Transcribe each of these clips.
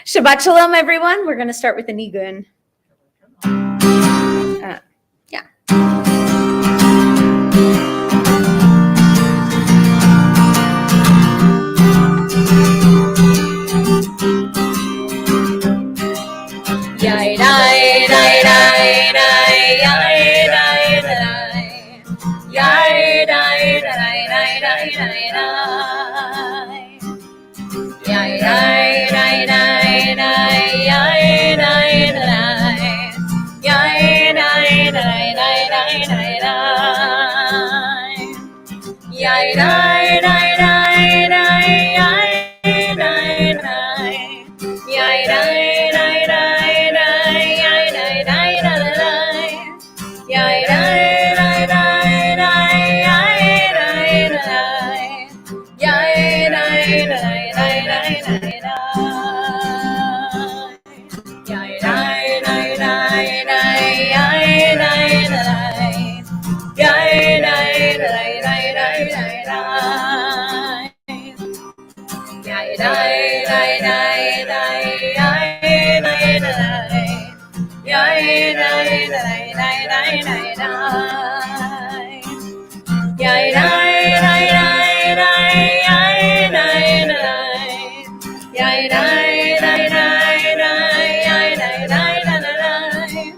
Shabbat Shalom, everyone. We're going to start with the Nigun. Yeah. Yai dai dai dai dai yai dai dai yai dai dai dai dai dai yai dai dai dai dai yai dai dai yai dai dai dai dai dai yai dai dai dai dai yai dai dai yai dai dai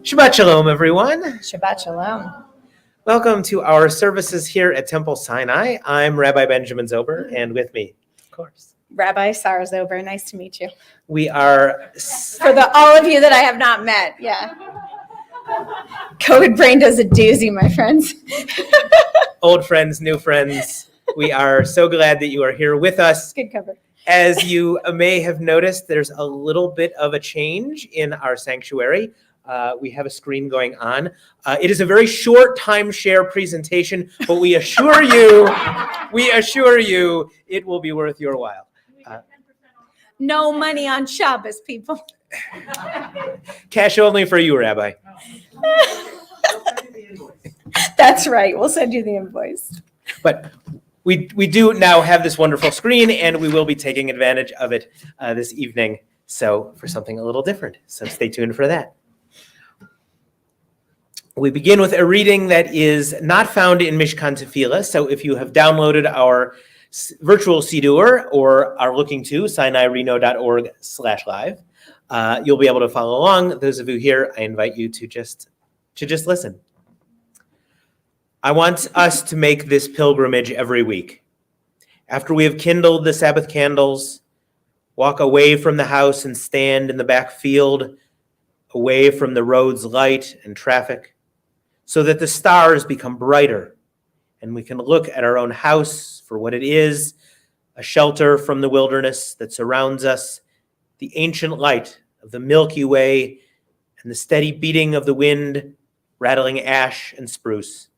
Shabbat Shalom, everyone. Shabbat Shalom. Welcome to our services here at Temple Sinai. I'm Rabbi Benjamin Zober, and with me, of course, Rabbi Sarah Zober. Nice to meet you. We are... For all of you that I have not met, yeah. COVID brain does a doozy, my friends. Old friends, new friends. We are so glad that you are here with us. Good cover. As you may have noticed, there's a little bit of a change in our sanctuary. We have a screen going on. It is a very short timeshare presentation, but we assure you, it will be worth your while. No money on Shabbos, people. Cash only for you, Rabbi. That's right. We'll send you the invoice. But we do now have this wonderful screen, and we will be taking advantage of it this evening. So for something a little different. So stay tuned for that. We begin with a reading that is not found in Mishkan Tefillah. So if you have downloaded our virtual Siddur or are looking to sinaireno.org/live, you'll be able to follow along. Those of you here, I invite you to just listen. I want us to make this pilgrimage every week. After we have kindled the Sabbath candles, walk away from the house and stand in the back field, away from the road's light and traffic, so that the stars become brighter and we can look at our own house for what it is, a shelter from the wilderness that surrounds us, the ancient light of the Milky Way and the steady beating of the wind, rattling ash and spruce.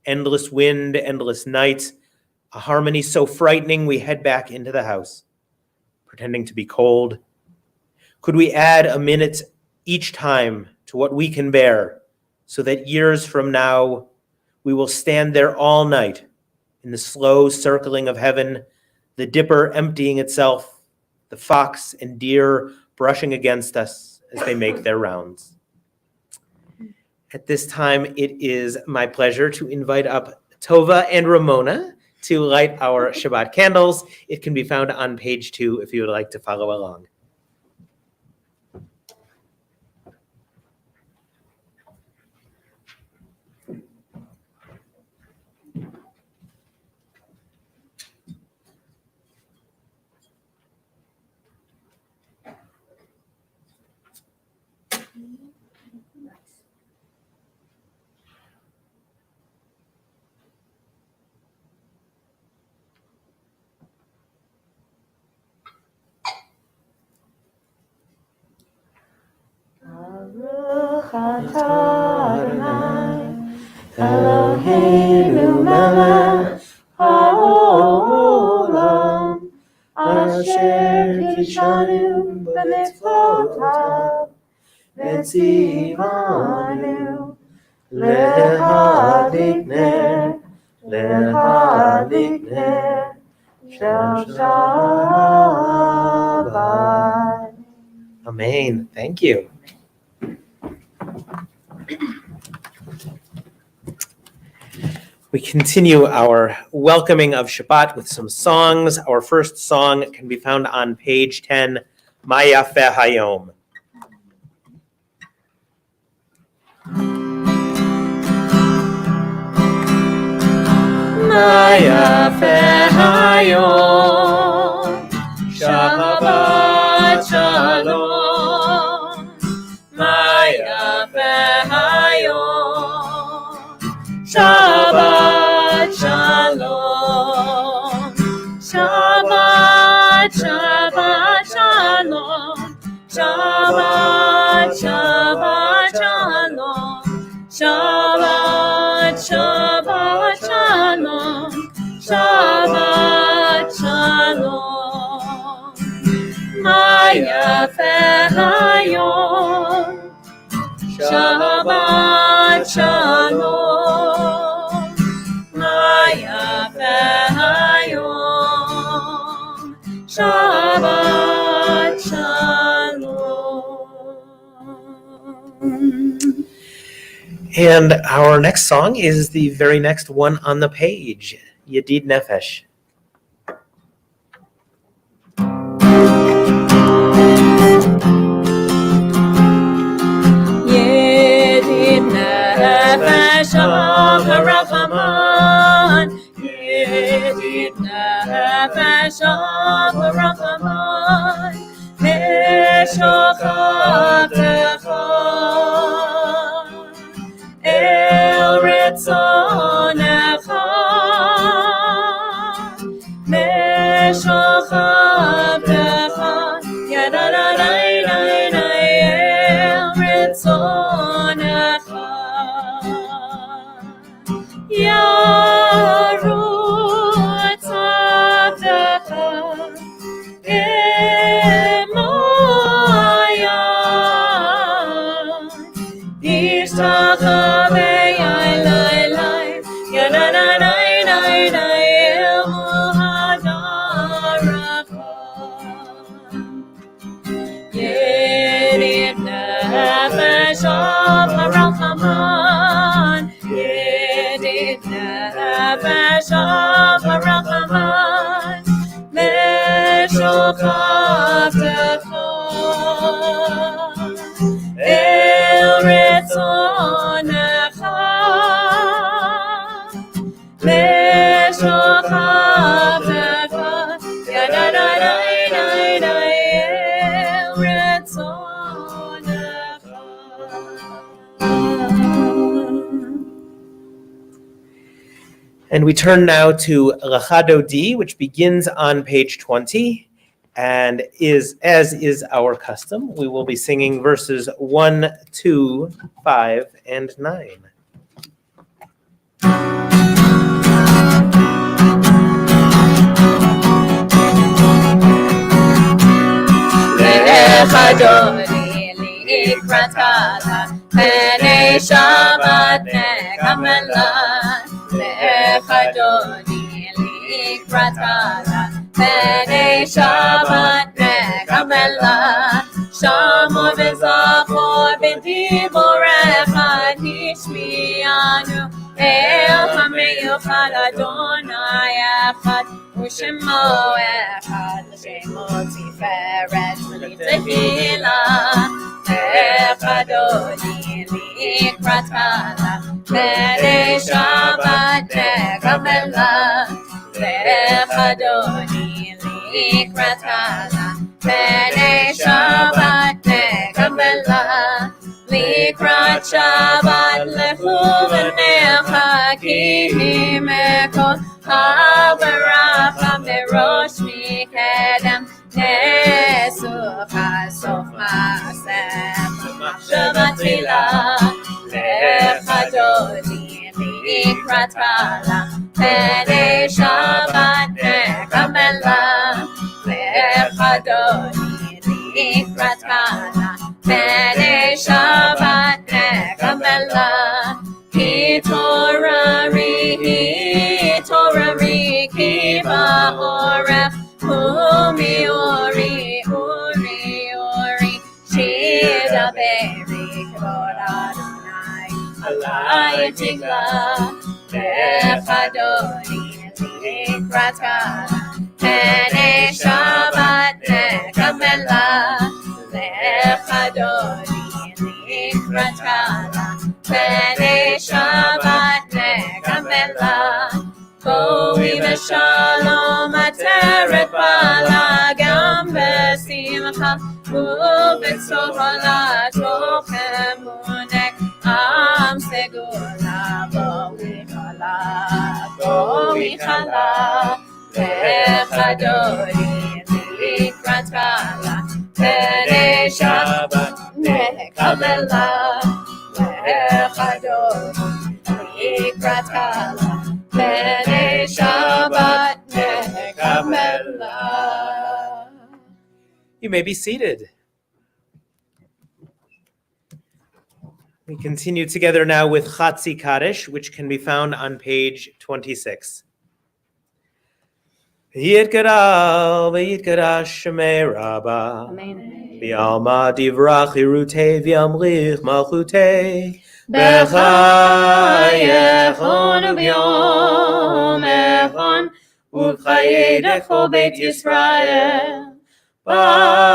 Endless wind, endless night, a harmony so frightening we head back into the house, pretending to be cold. Could we add a minute each time to what we can bear, so that years from now, we will stand there all night in the slow circling of heaven, the dipper emptying itself, the fox and deer brushing against us as they make their rounds. At this time, it is my pleasure to invite up Tova and Ramona to light our Shabbat candles. It can be found on page 2 if you would like to follow along. Baruch atah Adonai, Eloheinu melech haolam, asher אשר קידשנו במצוותיו וציוונו להדליק נר של שבת. Amen. Thank you. We continue our welcoming of Shabbat with some songs. Our first song can be found on page 10, Ma Yafeh Hayom. Ma Yafeh Hayom, Shabbat Shalom. Ma Yafeh Hayom, Shabbat Shalom. Shabbat, Shabbat Shalom. Shabbat, Shabbat Shalom. Shabbat, Shabbat Shalom. Shabbat Shalom. Ma Yafeh Hayom, Shabbat Shalom. Ma Yafeh Hayom, Shabbat Shalom. And our next song is the very next one on the page, Yedid Nefesh. Yedid Nefesh Rachaman, Yedid Nefesh Rachaman, Meshochatecha El Ritzonecha, Meshochatecha Yadadadai El Ritzonecha Yarut Tzavdecha Emoya Ishtachavei Ailai Yadadadai El Muhadaracha Yedid Nefesh Rachaman, Yedid Nefesh Rachaman, Meshochatecha El Ritzonecha, Meshochatecha Yadadadai El Ritzonecha. And we turn now to Lachado D, which begins on page 20. And as is our custom, we will be singing verses 1, 2, 5, and 9. Adoni likratala, Pene Shabbat nekamela. Lech Adoni likratala, Pene Shabbat nekamela. Shamo v'zachor b'diborecha nishmianu. El hameyuchad Adonai echad, U'shemo echad, Shemo tiferet v'litehila. Lech Adoni likratala, Pene Shabbat nekamela. Lech Adoni likratala, Pene Shabbat nekamela. Likrat Shabbat lechu v'necha ki himekol ha'veracha merosh mikedem nesuch ha'sof ma'asem machshavat tila. Lech Adoni likrat hala, Pene Shabbat nekamela. Lech Vayitigla Lechadoni Likrat Kala Penei Shabbat Nekamela Lechadoni Likrat Kala Penei Shabbat Nekamela Boi Veshalom Ateret Bala Gam Besimcha Ubetzola Tochemunek Am Segula Boi Chala Lechadori Likrat Kala Penei Shabbat Nekamela Lechadori Likrat Kala Penei Shabbat Nekamela. You may be seated. We continue together now with Chatzi Kaddish, which can be found on page 26. Yitkara v'yitkarash shemei Rabbah V'alma divrach irutei v'yamrich malchutei B'chayechon u'b'yom echon U'chayei decho beit Yisrael Bagala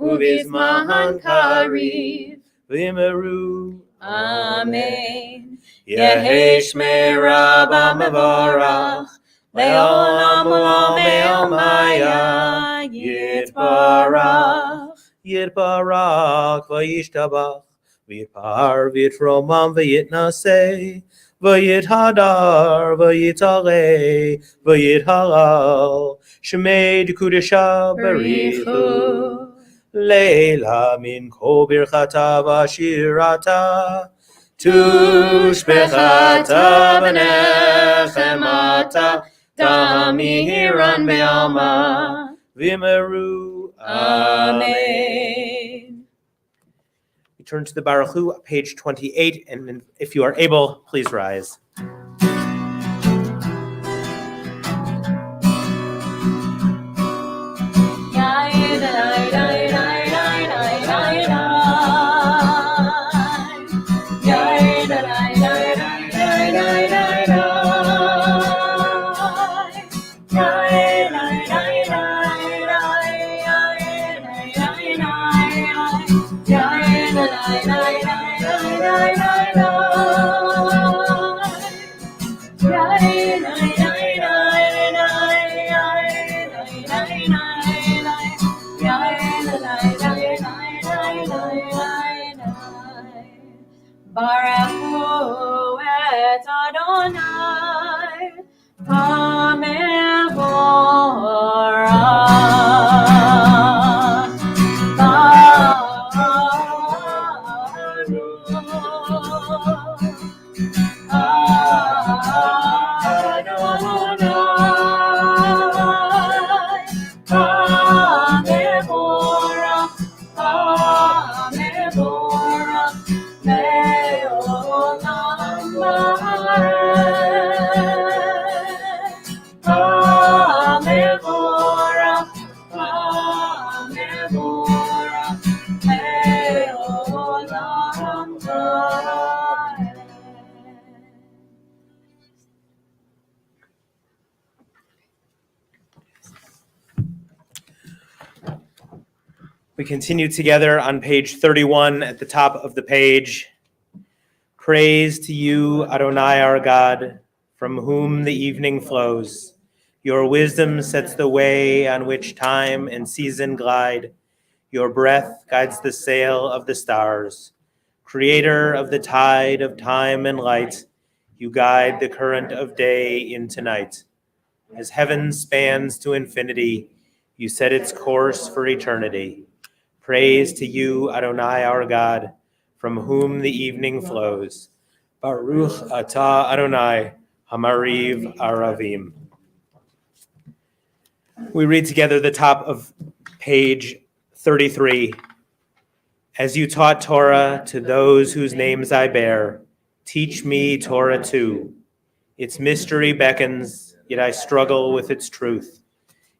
Ubizman Kariv V'yimeru Amen. Yehesh Merabah Mevarach Le'olam u'olam Maya Yitbarach V'yishtabach V'yipar V'yitromam V'yitnaseh V'yithadar V'yitareh V'yithalal Shemei D'Kudesha Barichu Leila min kol birchata v'ashirata Tushbechata v'nechemata Damihiran be'alma V'yimeru Amen. We turn to the Baruch Hu, page 28, and if you are able, please rise. Baruch et Adonai, Hamevorach. We continue together on page 31 at the top of the page. Praise to you, Adonai our God, from whom the evening flows. Your wisdom sets the way on which time and season glide. Your breath guides the sail of the stars. Creator of the tide of time and light, you guide the current of day into night. As heaven spans to infinity, you set its course for eternity. Praise to you, Adonai our God, from whom the evening flows. Baruch atah Adonai, Hamariv Aravim. We read together the top of page 33. As you taught Torah to those whose names I bear, teach me Torah too. Its mystery beckons, yet I struggle with its truth.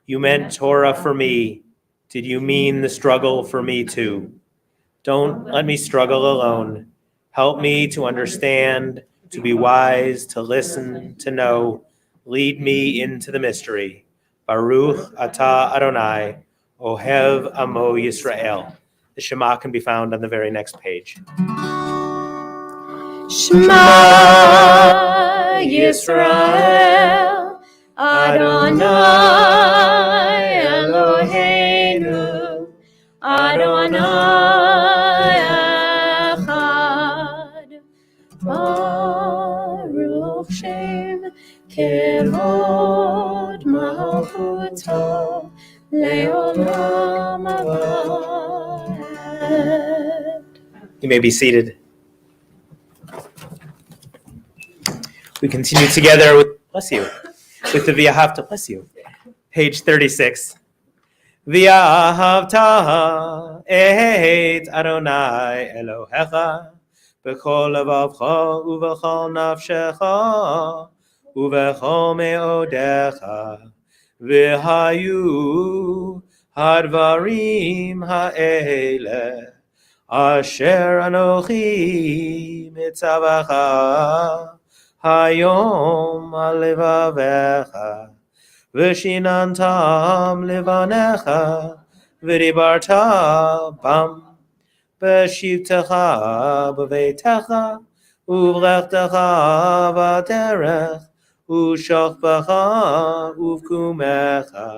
You meant Torah for me. Did you mean the struggle for me too? Don't let me struggle alone. Help me to understand, to be wise, to listen, to know. Lead me into the mystery. Baruch atah Adonai, Ohev Amo Yisrael. The Shema can be found on the very next page. Shema Yisrael, Adonai Eloheinu, Adonai Echad. Baruch Shem Kevod Malchuto Leolam Abad. You may be seated. We continue together with, bless you, with the V'ahavta, bless you, page 36. V'ahavta et Adonai Elohecha b'chol levavcha uv'chol nafshecha uv'chol me'odecha v'hayu hadvarim ha'ele asher anochi mitzavacha Hayom alevavecha, v'shinantam levanecha, v'dibarta bam, b'shivtecha b'veitecha, uv'lechtecha v'derech, u'shachbecha uv'kumecha,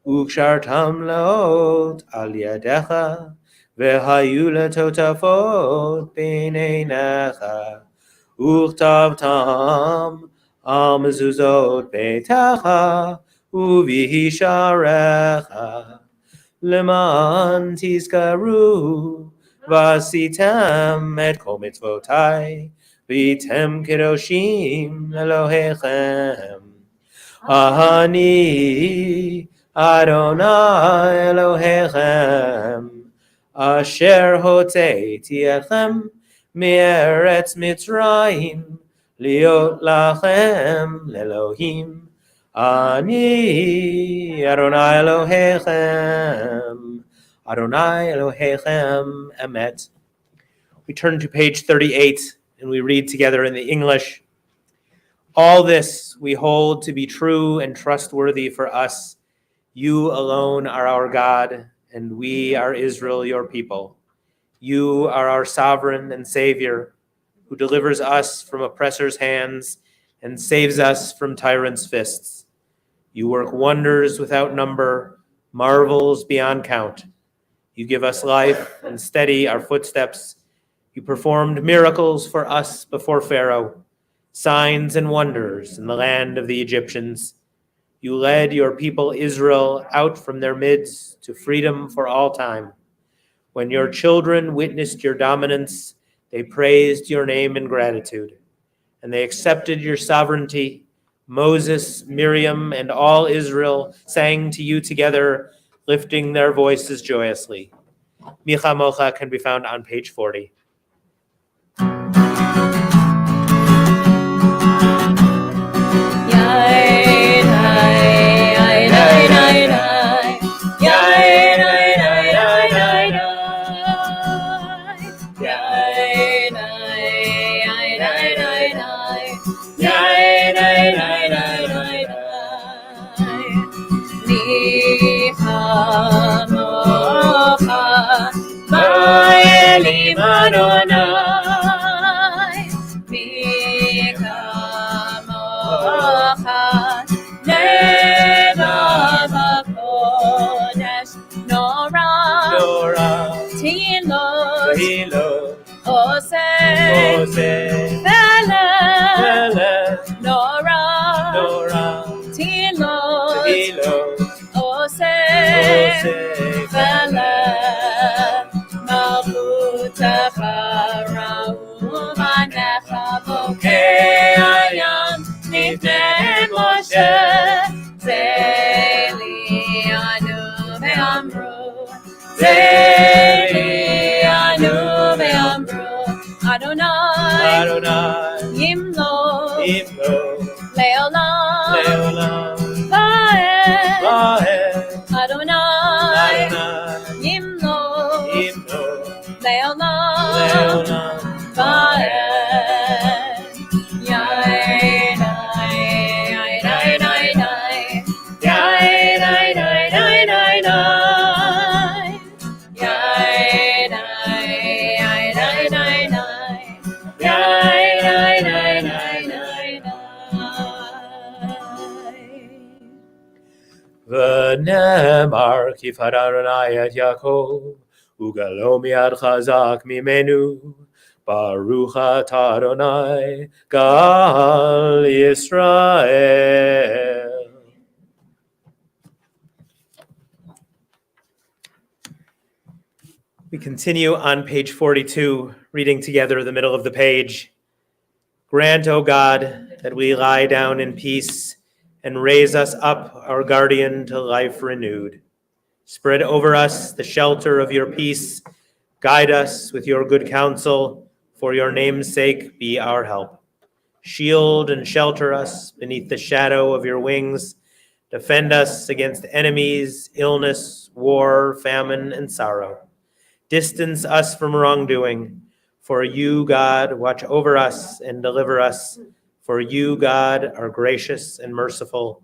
u'kshartam leot al yadecha, v'hayu letotafot b'neinecha, Uchtabtam al mezuzot beitecha uvisharecha leman tizkaru vasitem et kol mitzvotai v'item kedoshim Elohechem Ahani Adonai Elohechem asher hoteiti etchem Me'eretz Mitzrayim, liot lachem lelohim. Ani Adonai Elohechem, Adonai Elohechem emet. We turn to page 38 and we read together in the English. All this we hold to be true and trustworthy for us. You alone are our God, and we are Israel, your people. You are our sovereign and Savior, who delivers us from oppressors' hands and saves us from tyrants' fists. You work wonders without number, marvels beyond count. You give us life and steady our footsteps. You performed miracles for us before Pharaoh, signs and wonders in the land of the Egyptians. You led your people Israel out from their midst to freedom for all time. When your children witnessed your dominance, they praised your name in gratitude, and they accepted your sovereignty. Moses, Miriam, and all Israel sang to you together, lifting their voices joyously. Micha Mocha can be found on page 40. Adonai, Mikamocha, Levav HaKodesh, Nora, Tilot, Oseh, Veleh, Nora, Tilot, Oseh, Veleh, Nifnei Moshe, Zelianu ve'amru, Adonai, Yimlo, Leolam, Va'ed, Adonai, Yimlo, leolam vaed. Yai dai, yai dai dai dai. Yai dai dai dai dai dai. Yai dai, yai dai dai dai. Yai dai dai dai dai dai. V'nemar ki Adonai et Yaakov, ugalo miad chazak mimenu, Baruch atah Adonai, Gal Yisrael. We continue on page 42, reading together the middle of the page. Grant, O God, that we lie down in peace and raise us up, our guardian, to life renewed. Spread over us the shelter of your peace. Guide us with your good counsel. For your name's sake, be our help. Shield and shelter us beneath the shadow of your wings. Defend us against enemies, illness, war, famine, and sorrow. Distance us from wrongdoing. For you, God, watch over us and deliver us. For you, God, are gracious and merciful.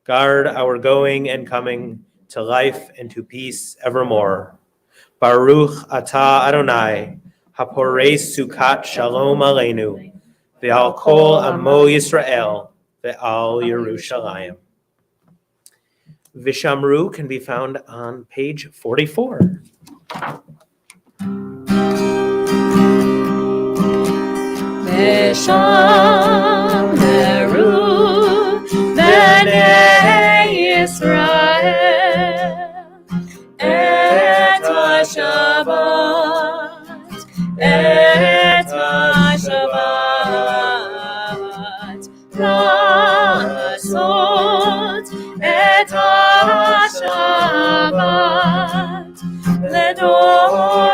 Guard our going and coming to life and to peace evermore. Baruch atah Adonai, haporei sukat shalom aleinu, ve'al kol amo Yisrael, ve'al Yerushalayim. Vishamru can be found on page 44. Veshamru b'nei Yisrael et HaShabbat, et HaShabbat, לעשות et HaShabbat לדורותם.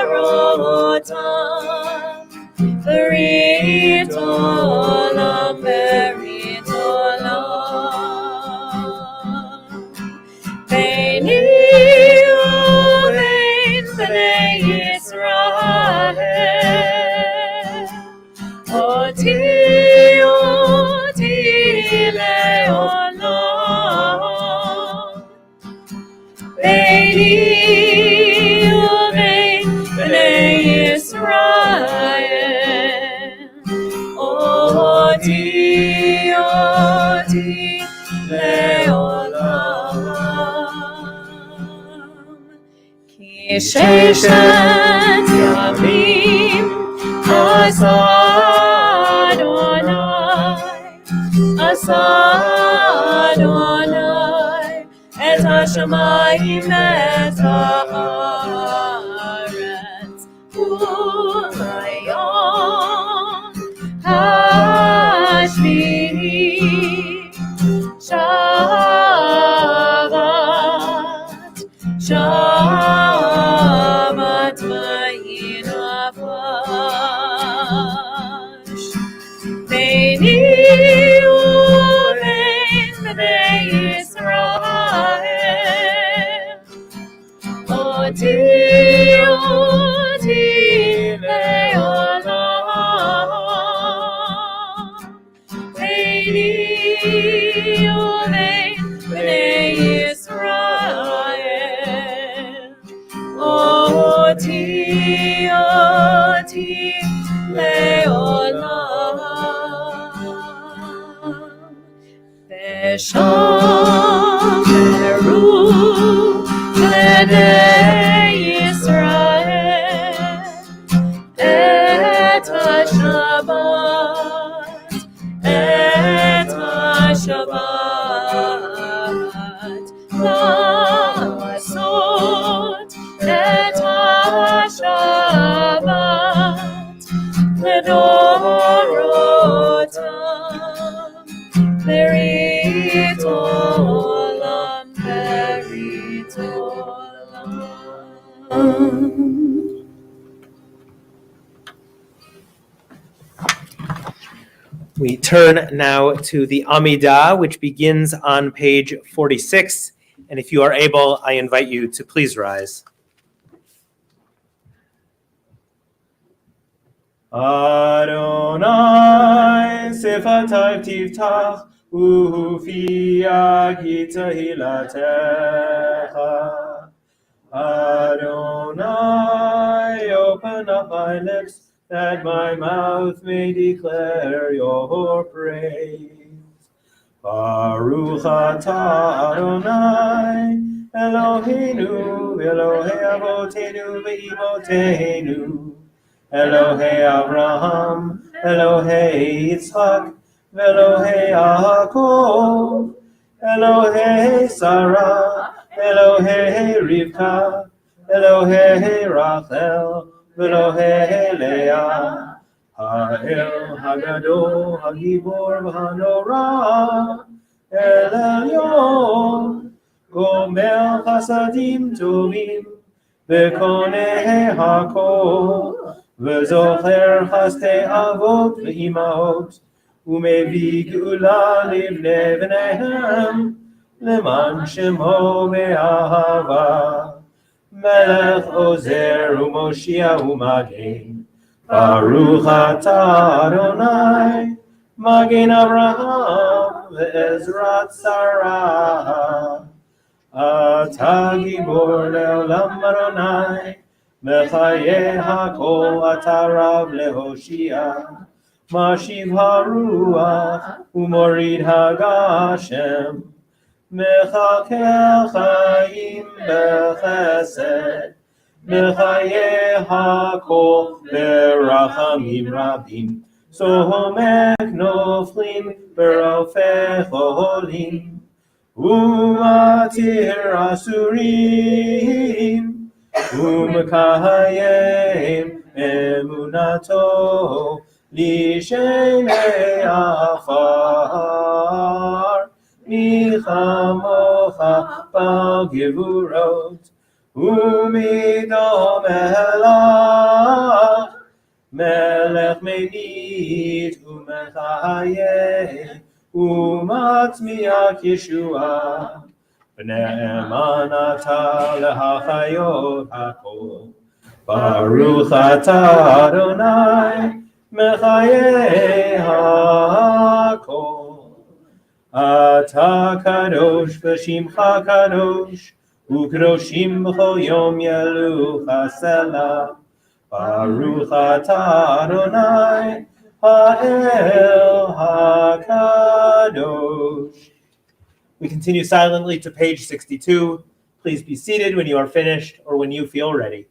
Berit olam, berit olam. Beini ubein bnei Yisrael. Oti, oti leolam. Beini ubein bnei Yisrael. Oti, oti, leolam. Ki sheshet yamim asa Adonai, et hashamayim et haaretz, u'bayom hashvi'i Shabbat vayinafash. Beini ubein bnei Yisrael. Oti, oti leolam. Beini ubein bnei Yisrael. Oti, oti leolam. Veshamru bnei Yisrael et HaShabbat, et HaShabbat, לעשות et HaShabbat לדורותם. Berit olam, berit olam. We turn now to the Amidah, which begins on page 46. And if you are able, I invite you to please rise. Adonai Sifatayv Tiftach Ufi Agita Hilatecha. Adonai, open up my lips, that my mouth may declare your praise. Baruch atah Adonai, Eloheinu, Elohei Avotenu ve'imotenu, Elohei Abraham, Elohei Yitzchak, Elohei Yaakov, Elohei Sarah, Elohei Rivka, Elohei Rachel, Elohei Leah, Ha'el Hagadol, Hagibor v'Hanora, El Elyon, Gomer Chasadim Tovim, V'konei Hakol, V'zocher Chastei Avot v'Imaot, U'mevi Geula Livnei B'neihem, Leman Shemo Be'ahava, Melech Ozer U'Moshia U'Magen, Baruch atah Adonai, Magen Avraham ve'Ezrat Sarah. Atah Gibor le'olam Adonai, Mechayeh hakol atah Rav lehoshia, Mashiv haruach u'morid hagashem, Mechakel chayim b'chesed, Mechayeh hakol berachamim rabim, Sohomek noflim berofech oholim, Umatir asurim, Umekayem emunato, Lishenei afar, Michamocha b'gevurot, Umidom elach, Melech menit umechayeh, Umatzmiach Yeshua, B'ne'eman atah lehachayot hakol, Baruch atah Adonai, Mechayeh hakol. Atah kadosh v'shimcha kadosh, U'kadoshim b'chol yom yelucha selah, Baruch atah Adonai, Ha'el HaKadosh. We continue silently to page 62. Please be seated when you are finished or when you feel ready.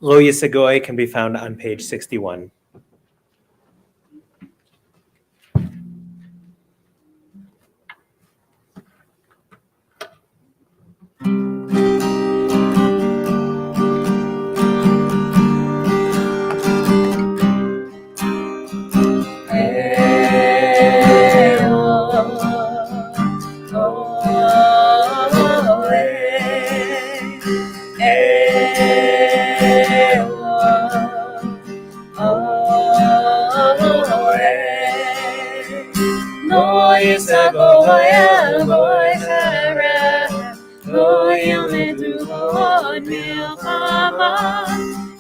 Lo Yisagoy can be found on page 61. יסגויה גוי חרב, לא ילמדו עוד מלחמה.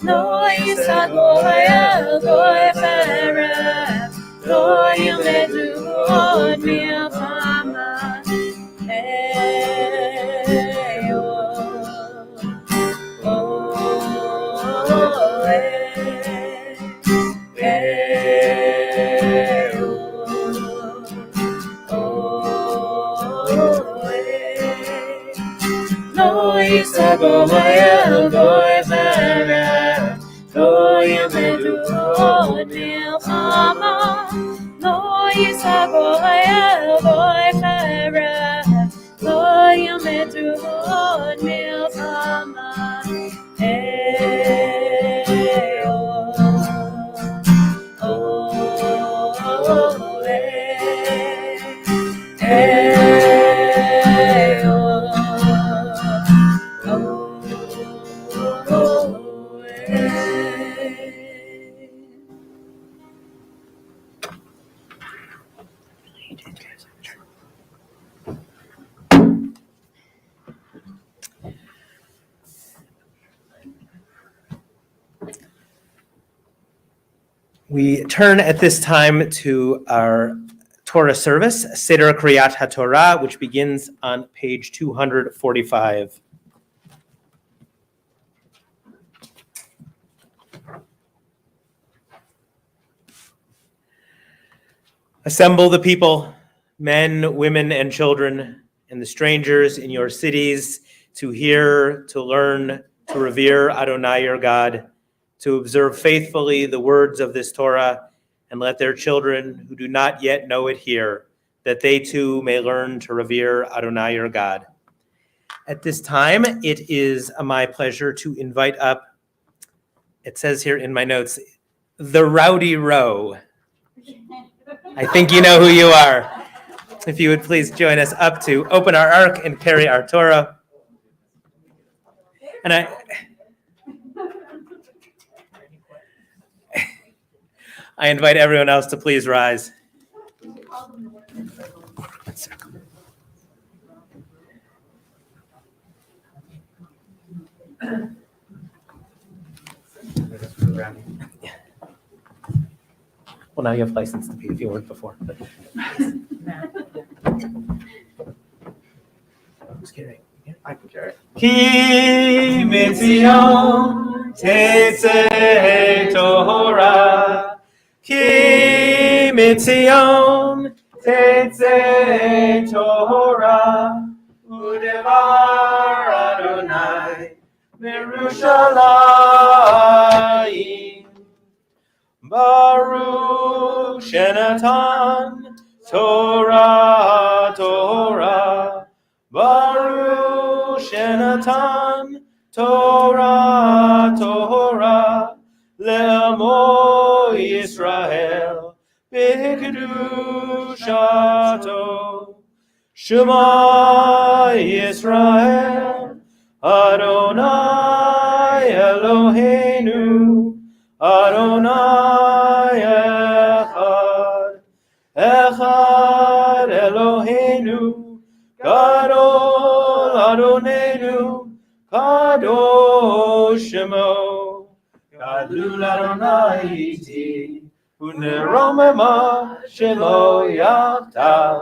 לא יסגויה גוי חרב, לא ילמדו עוד מלחמה. לא יסגויה גוי חרב, לא ילמדו עוד מלחמה. לא יסגויה גוי חרב, לא ילמדו עוד מלחמה. We turn at this time to our Torah service, Seder Kriyat HaTorah, which begins on page 245. Assemble the people, men, women, and children, and the strangers in your cities to hear, to learn, to revere Adonai your God, to observe faithfully the words of this Torah, and let their children who do not yet know it hear, that they too may learn to revere Adonai your God. At this time, it is my pleasure to invite up, it says here in my notes, the Rowdy Row. I think you know who you are. If you would please join us up to open our ark and carry our Torah. And I invite everyone else to please rise. Well, now you have license to be if you weren't before. But who's carrying? I can carry it. Ki mitzion tetzeh Torah. Ki mitzion tetzeh Torah. Udevar Adonai Yerushalayim. Baruch Shenatan Torah Torah. Baruch Shenatan Torah Torah. Le'amo Yisrael b'kedushato. Shema Yisrael Adonai Eloheinu Adonai Echad. Echad Eloheinu Gadol Adonenu Kadosh Shemo. Gadol Adonai iti uneromema shelo yachtav.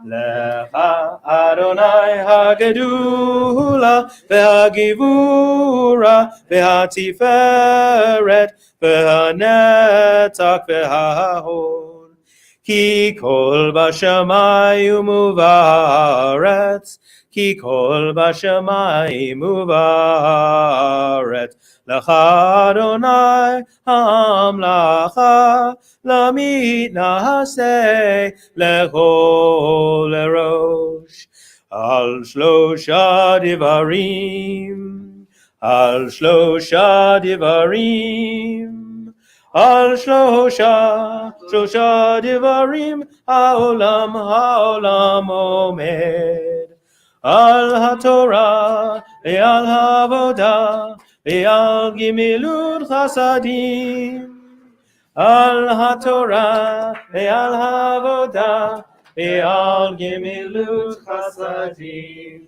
Lecha Adonai hagedula v'hagivura v'hatiferet v'hanetzach v'hahod. Ki kol b'shamayim u'va'aretz. Ki kol b'shamayim u'va'aretz. Lecha Adonai ha'amlacha lamit na'aseh lechol erosh. Al shlosha divarim. Al shlosha divarim. Al shlosha divarim ha'olam omed. Al haTorah ve'al ha'avodah ve'al gimilut chasadim. Al haTorah ve'al ha'avodah Ve'al gemilut chasadim.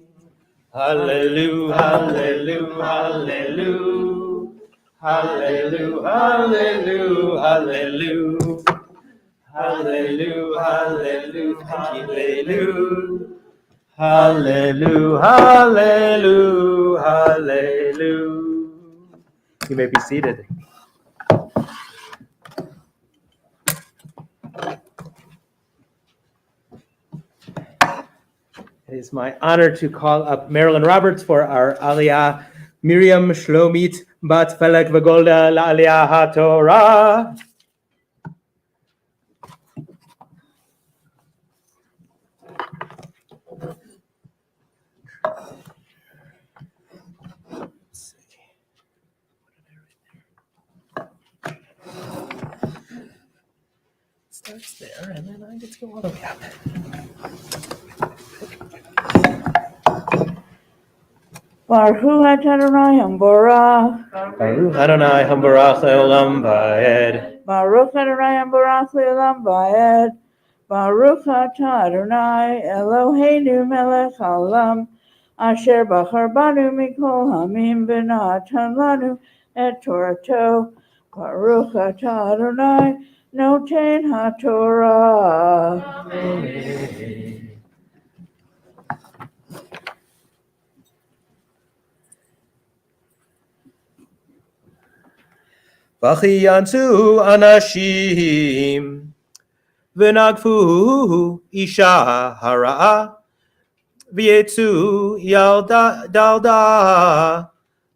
Hallelujah, hallelujah, hallelujah. Hallelujah, hallelujah, hallelujah. Hallelujah, hallelujah, hallelujah. Hallelujah, hallelujah, hallelujah. You may be seated. It is my honor to call up Marilyn Roberts for our Aliyah Miriam Shlomit Bat Felek V'Golda La'Aliyah HaTorah. Starts there, and then I get to go all the way up. Baruch Adonai Hamborach. Baruch Adonai Hambarach Le'olam Va'ed. Baruch Adonai Hamborach Le'olam Va'ed. Baruch Atah Adonai Eloheinu Melech Haolam. Asher Bachar Banu Mikol Hamim V'Natan Lanu Et Torato. Baruch Atah Adonai Noten HaTorah. Amen. Vachiyantu anashim v'nagfu isha hara'a v'yetzu yalda dalda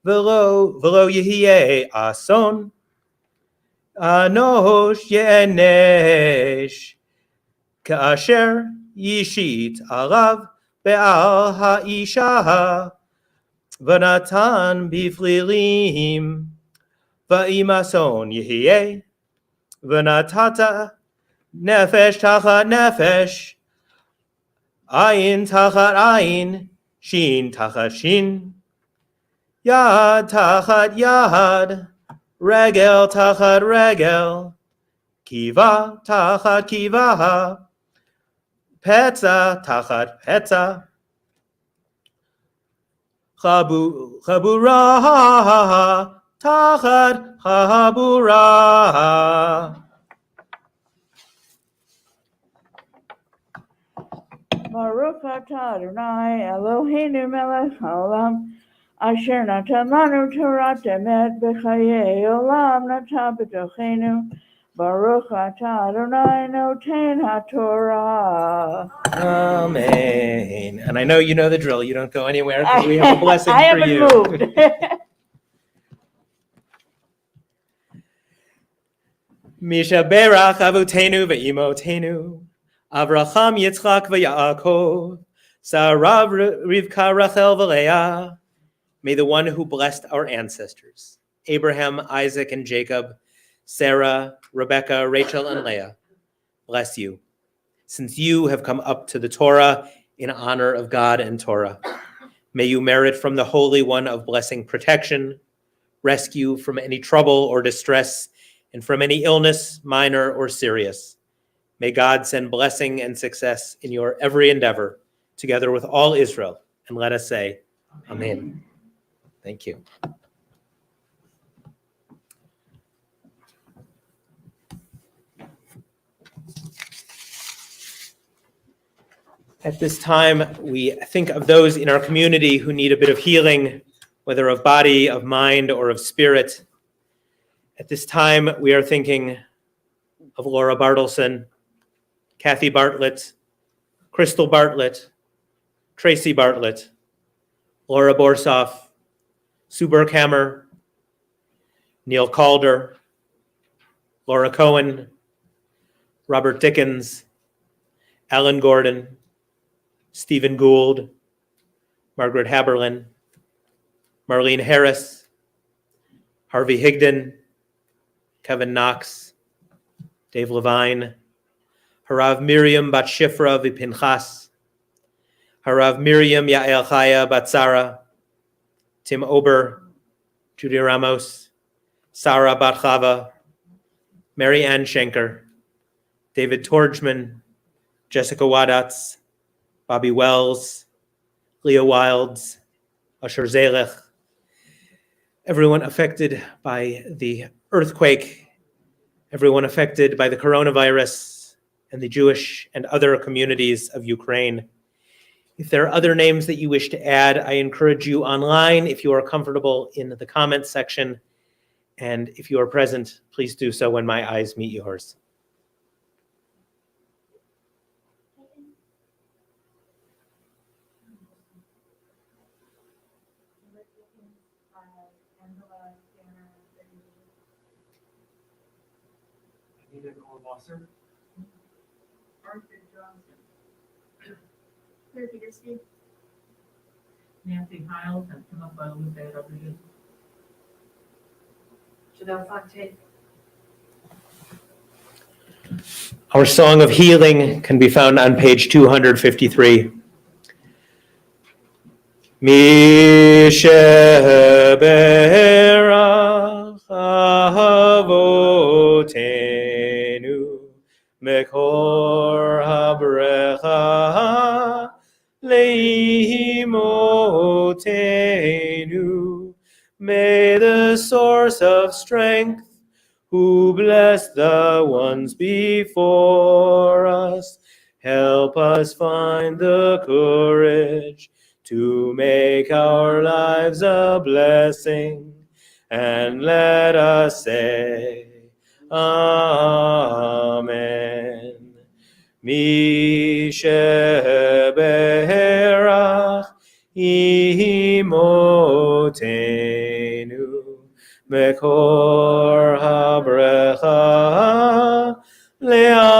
v'lo yihye ason anosh ye'enesh ka'asher yishit alav be'al ha'isha v'natan biflilim Va'imason yihye, v'natata nefesh tachat nefesh, ayin tachat ayin, shin tachat shin, yad tachat yad, regel tachat regel, kiva tachat kiva, petza tachat petza, chabura tachat chabura. Baruch atah Adonai Eloheinu melech haolam asher natan lanu Torah emet b'chayei olam natan b'tochenu. Baruch atah Adonai noten haTorah. Amen. And I know you know the drill. You don't go anywhere because we have a blessing I for haven't you. moved. Misha berach avotenu ve'imotenu, Avraham Yitzchak ve'Yaakov, Sarav Rivka Rachel v'Leah. May the one who blessed our ancestors, Abraham, Isaac, and Jacob, Sarah, Rebekah, Rachel, and Leah, bless you, since you have come up to the Torah in honor of God and Torah. May you merit from the Holy One of blessing protection, rescue from any trouble or distress, and from any illness, minor or serious. May God send blessing and success in your every endeavor, together with all Israel. And let us say, Amen. Thank you. At this time, we think of those in our community who need a bit of healing, whether of body, of mind, or of spirit. At this time, we are thinking of Laura Bartleson, Kathy Bartlett, Crystal Bartlett, Tracy Bartlett, Laura Borsoff, Sue Berkhammer, Neil Calder, Laura Cohen, Robert Dickens, Alan Gordon, Stephen Gould, Margaret Haberlin, Marlene Harris, Harvey Higdon, Kevin Knox, Dave Levine, Harav Miriam Bat Shifra Vipinchas, Harav Miriam Yael Chaya Bat Sarah, Tim Ober, Judy Ramos, Sarah Bat Chava, Mary Ann Schenker, David Torgman, Jessica Wadatz, Bobby Wells, Leah Wilds, Usher Zalech, everyone affected by the earthquake, everyone affected by the coronavirus, and the Jewish and other communities of Ukraine. If there are other names that you wish to add, I encourage you online, if you are comfortable, in the comments section. And if you are present, please do so when my eyes meet yours. Nancy Hiles and Timothy Lupe Rodriguez. Janelle Fontaine. Our Song of Healing can be found on page 253. Mi sheberach avotenu mekor habrecha leimotenu. May the source of strength, who bless the ones before us, help us find the courage to make our lives a blessing, and let us say, Amen. Mi sheberach imotenu mekor habrecha leavotenu.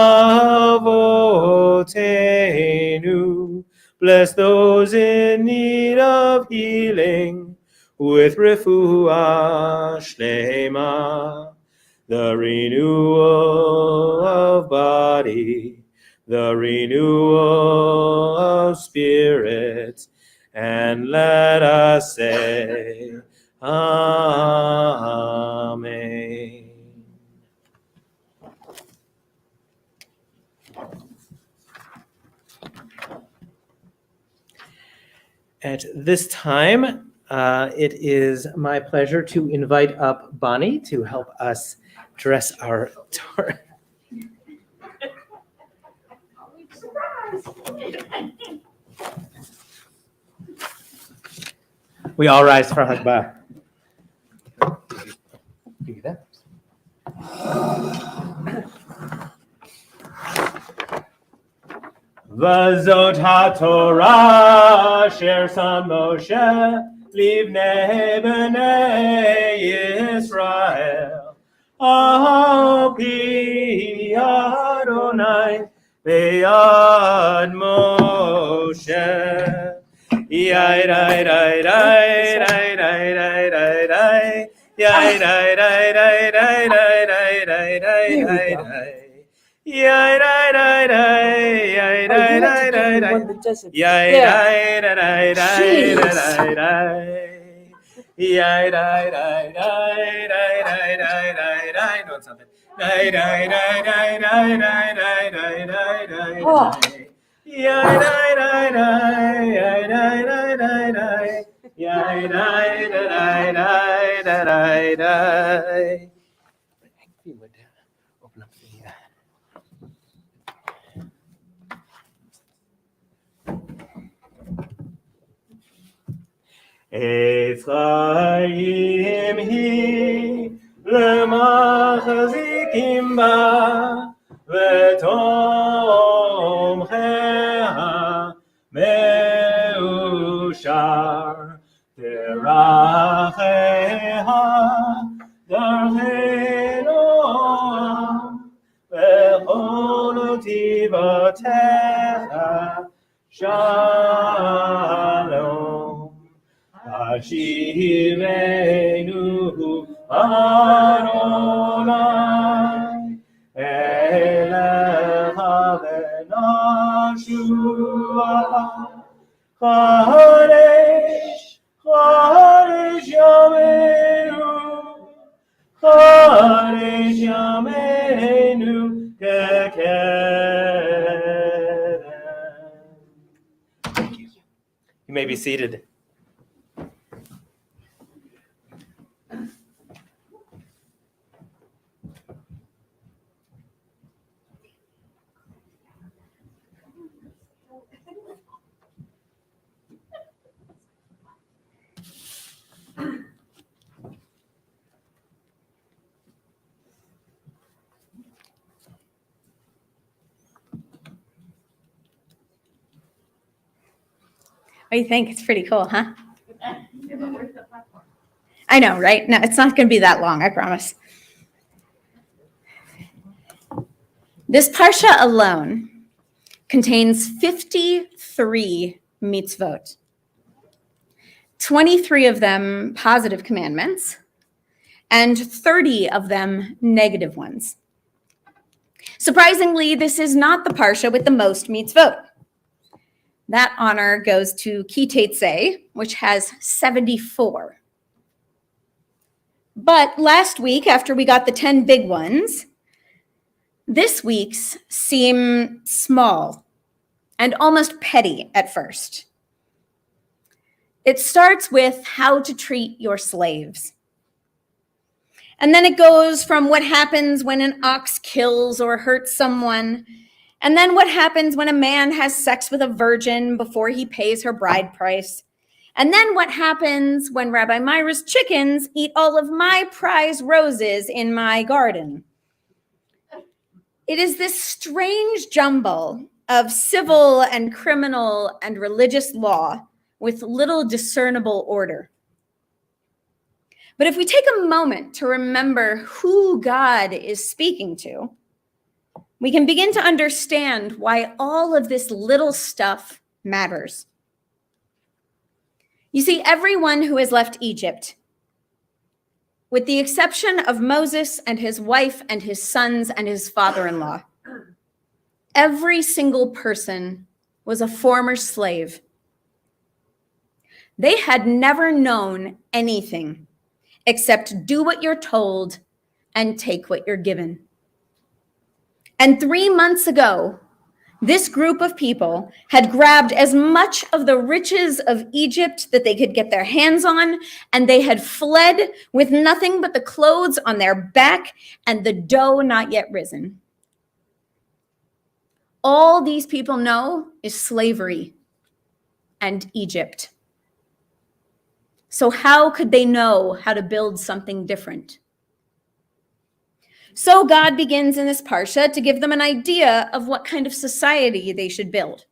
Bless those in need of healing with refuah shlema, the renewal of body, the renewal of spirit, and let us say, Amen. At this time, it is my pleasure to invite up Bonnie to help us dress our Torah. We all rise for Hagbah. Do that. Vazot HaTorah asher son Moshe livnei bnei Yisrael al pi Adonai beyad Moshe. Yai dai dai dai dai dai dai dai dai. Yai dai dai dai dai dai dai dai dai dai dai. Yai dai dai dai, yai dai dai dai dai, yai dai dai dai dai dai dai, yai dai dai dai dai dai dai dai dai. Doing something. Dai dai dai dai dai dai dai dai dai dai. Yai dai dai dai, yai dai dai dai dai, yai dai dai dai dai dai. We would open up the. Ephraim hi lemachzikim ba v'tomcheha meushar teracheha darchei Noam v'chol tivatecha shalom. Hashivenu Adonai Elecha v'nashua Chadesh Chadesh Yameinu Chadesh Yameinu Kekesh You may be seated. What do you think? It's pretty cool, huh? Yeah, but where's the platform? I know, right? No, it's not going to be that long, I promise. This parsha alone contains 53 mitzvot, 23 of them positive commandments, and 30 of them negative ones. Surprisingly, this is not the parsha with the most mitzvot. That honor goes to Ki Teitzei, which has 74. But last week, after we got the 10 big ones, this week's seem small and almost petty at first. It starts with how to treat your slaves. And then it goes from what happens when an ox kills or hurts someone, and then what happens when a man has sex with a virgin before he pays her bride price, and then what happens when Rabbi Myra's chickens eat all of my prize roses in my garden. It is this strange jumble of civil and criminal and religious law with little discernible order. But if we take a moment to remember who God is speaking to, we can begin to understand why all of this little stuff matters. You see, everyone who has left Egypt, with the exception of Moses and his wife and his sons and his father-in-law, every single person was a former slave. They had never known anything except do what you're told and take what you're given. And 3 months ago, this group of people had grabbed as much of the riches of Egypt that they could get their hands on, and they had fled with nothing but the clothes on their back and the dough not yet risen. All these people know is slavery and Egypt. So how could they know how to build something different? So God begins in this parsha to give them an idea of what kind of society they should build.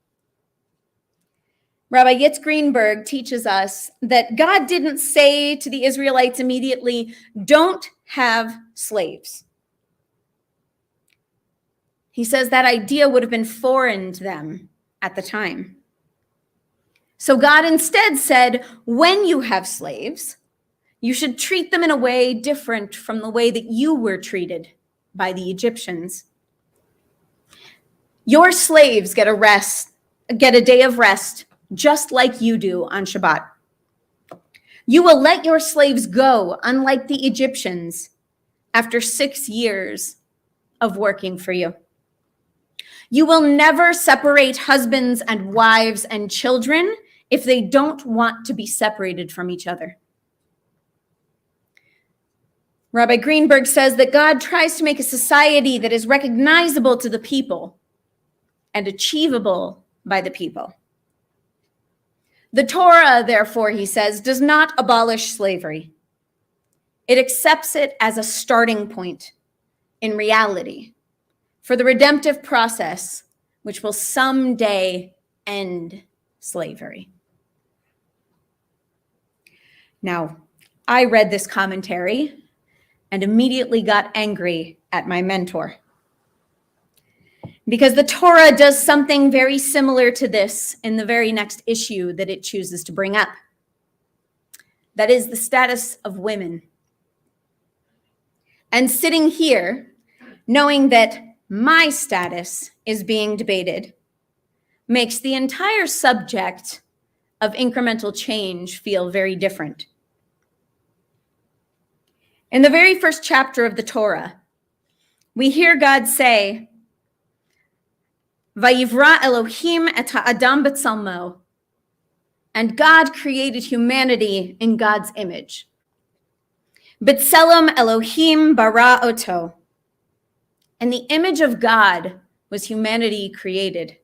Rabbi Yitz Greenberg teaches us that God didn't say to the Israelites immediately, don't have slaves. He says that idea would have been foreign to them at the time. So God instead said, when you have slaves, you should treat them in a way different from the way that you were treated by the Egyptians. Your slaves get a day of rest, just like you do on Shabbat. You will let your slaves go, unlike the Egyptians, after 6 years of working for you. You will never separate husbands and wives and children if they don't want to be separated from each other. Rabbi Greenberg says that God tries to make a society that is recognizable to the people and achievable by the people. The Torah, therefore, he says, does not abolish slavery. It accepts it as a starting point in reality for the redemptive process, which will someday end slavery. Now, I read this commentary and immediately got angry at my mentor, because the Torah does something very similar to this in the very next issue that it chooses to bring up. That is the status of women. And sitting here, knowing that my status is being debated, makes the entire subject of incremental change feel very different. In the very first chapter of the Torah, we hear God say, Vayivra Elohim et ha'adam b'tzalmo. and God created humanity in God's image. B'Tselem Elohim bara oto. In the image of God was humanity created.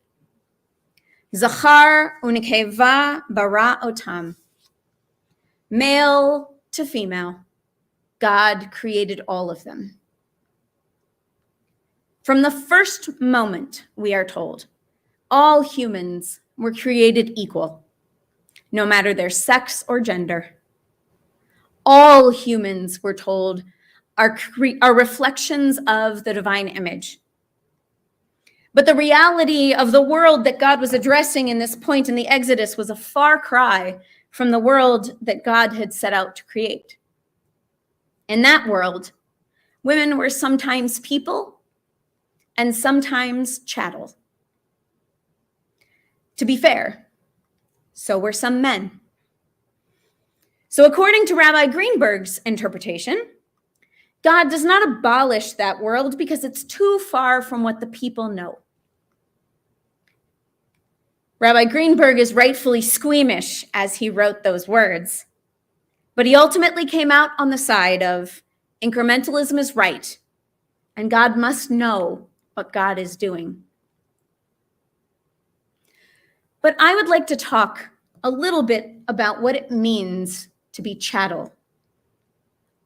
Zachar u'nekeva bara otam. Male to female, God created all of them. From the first moment, we are told, all humans were created equal, no matter their sex or gender. All humans, we're told, are reflections of the divine image. But the reality of the world that God was addressing in this point in the Exodus was a far cry from the world that God had set out to create. In that world, women were sometimes people and sometimes chattel. To be fair, so were some men. So according to Rabbi Greenberg's interpretation, God does not abolish that world because it's too far from what the people know. Rabbi Greenberg is rightfully squeamish as he wrote those words, but he ultimately came out on the side of incrementalism is right, and God must know what God is doing. But I would like to talk a little bit about what it means to be chattel,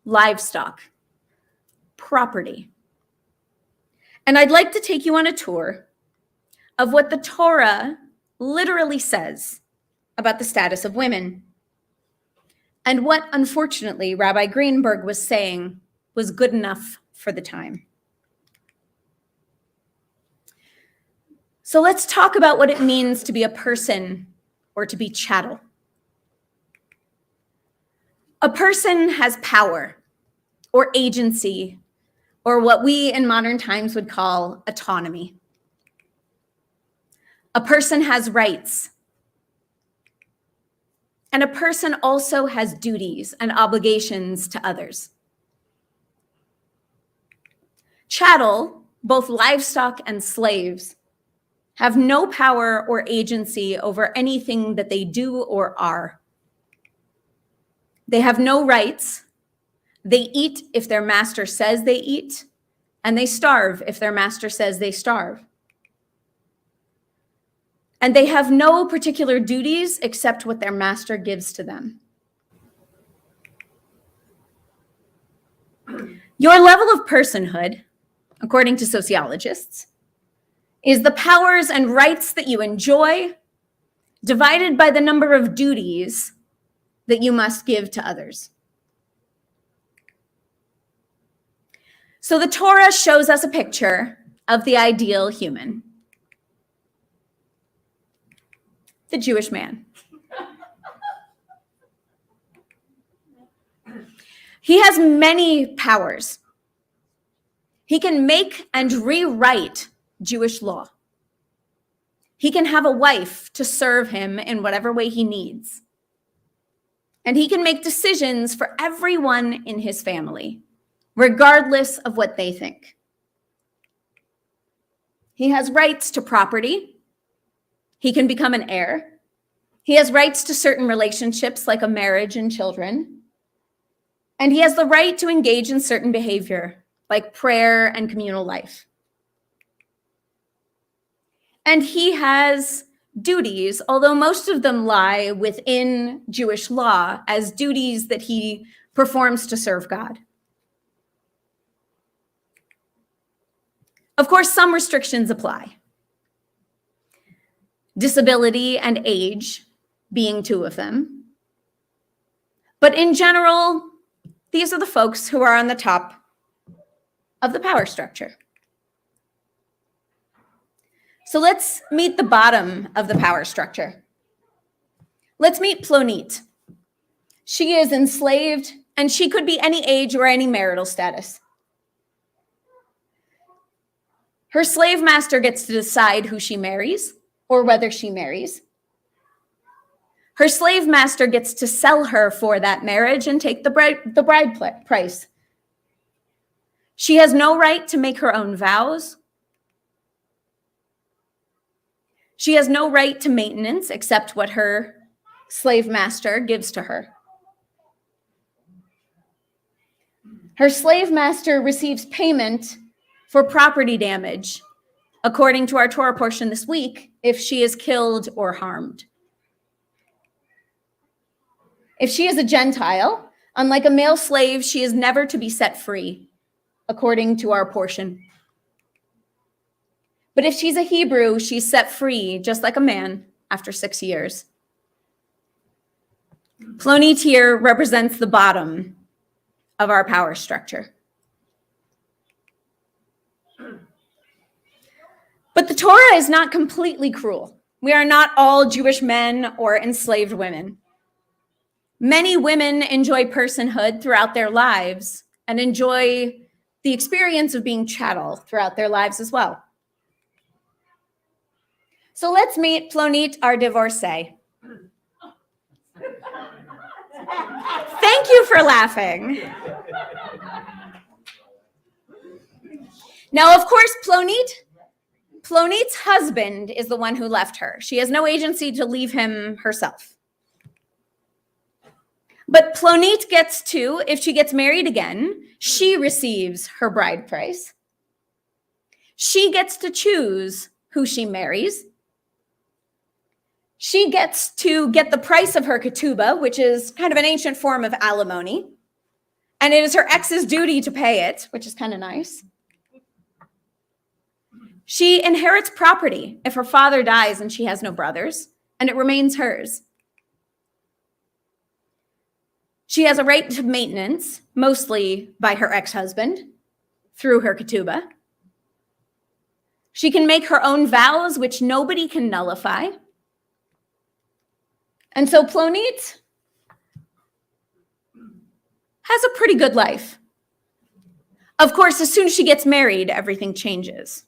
livestock, property. And I'd like to take you on a tour of what the Torah literally says about the status of women, and what, unfortunately, Rabbi Greenberg was saying was good enough for the time. So let's talk about what it means to be a person or to be chattel. A person has power or agency, or what we in modern times would call autonomy. A person has rights. And a person also has duties and obligations to others. Chattel, both livestock and slaves, have no power or agency over anything that they do or are. They have no rights. They eat if their master says they eat, and they starve if their master says they starve. And they have no particular duties except what their master gives to them. Your level of personhood, according to sociologists, is the powers and rights that you enjoy divided by the number of duties that you must give to others. So the Torah shows us a picture of the ideal human. The Jewish man. He has many powers. He can make and rewrite Jewish law. He can have a wife to serve him in whatever way he needs. And he can make decisions for everyone in his family, regardless of what they think. He has rights to property. He can become an heir. He has rights to certain relationships like a marriage and children. And he has the right to engage in certain behavior like prayer and communal life. And he has duties, although most of them lie within Jewish law as duties that he performs to serve God. Of course, some restrictions apply. Disability and age being two of them. But in general, these are the folks who are on the top of the power structure. So let's meet the bottom of the power structure. Let's meet Plonit. She is enslaved, and she could be any age or any marital status. Her slave master gets to decide who she marries or whether she marries. Her slave master gets to sell her for that marriage and take the bride price. She has no right to make her own vows. She has no right to maintenance except what her slave master gives to her. Her slave master receives payment for property damage, according to our Torah portion this week, if she is killed or harmed. If she is a Gentile, unlike a male slave, she is never to be set free, according to our portion. But if she's a Hebrew, she's set free, just like a man, after 6 years. Plonit here represents the bottom of our power structure. But the Torah is not completely cruel. We are not all Jewish men or enslaved women. Many women enjoy personhood throughout their lives and enjoy the experience of being chattel throughout their lives as well. So let's meet Plonit, our divorcee. Thank you for laughing. Now, of course, Plonit's husband is the one who left her. She has no agency to leave him herself. But Plonit gets to, if she gets married again, she receives her bride price. She gets to choose who she marries. She gets to get the price of her ketubah, which is kind of an ancient form of alimony. And it is her ex's duty to pay it, which is kind of nice. She inherits property if her father dies and she has no brothers, and it remains hers. She has a right to maintenance, mostly by her ex-husband, through her ketubah. She can make her own vows, which nobody can nullify. And so Plonit has a pretty good life. Of course, as soon as she gets married, everything changes.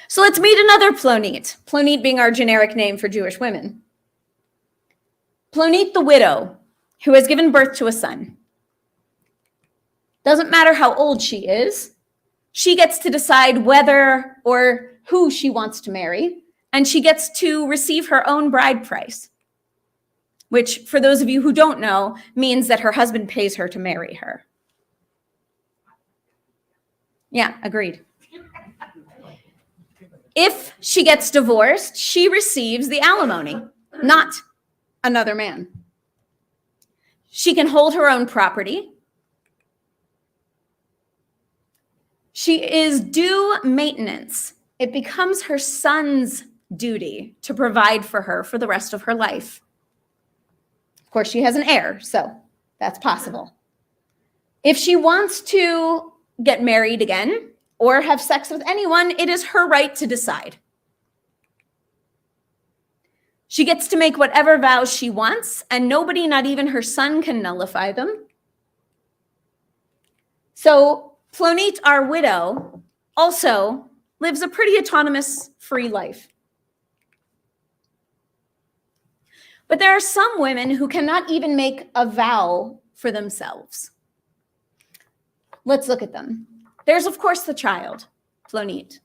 So let's meet another Plonit, Plonit being our generic name for Jewish women. Plonit the widow, who has given birth to a son. Doesn't matter how old she is, she gets to decide whether or who she wants to marry, and she gets to receive her own bride price, which, for those of you who don't know, means that her husband pays her to marry her. Yeah, agreed. If she gets divorced, she receives the alimony, not another man. She can hold her own property. She is due maintenance. It becomes her son's duty to provide for her for the rest of her life. Of course, she has an heir, so that's possible. If she wants to get married again or have sex with anyone, it is her right to decide. She gets to make whatever vows she wants, and nobody, not even her son, can nullify them. So Plonit, our widow, also lives a pretty autonomous, free life. But there are some women who cannot even make a vow for themselves. Let's look at them. There's, of course, the child, Plonit.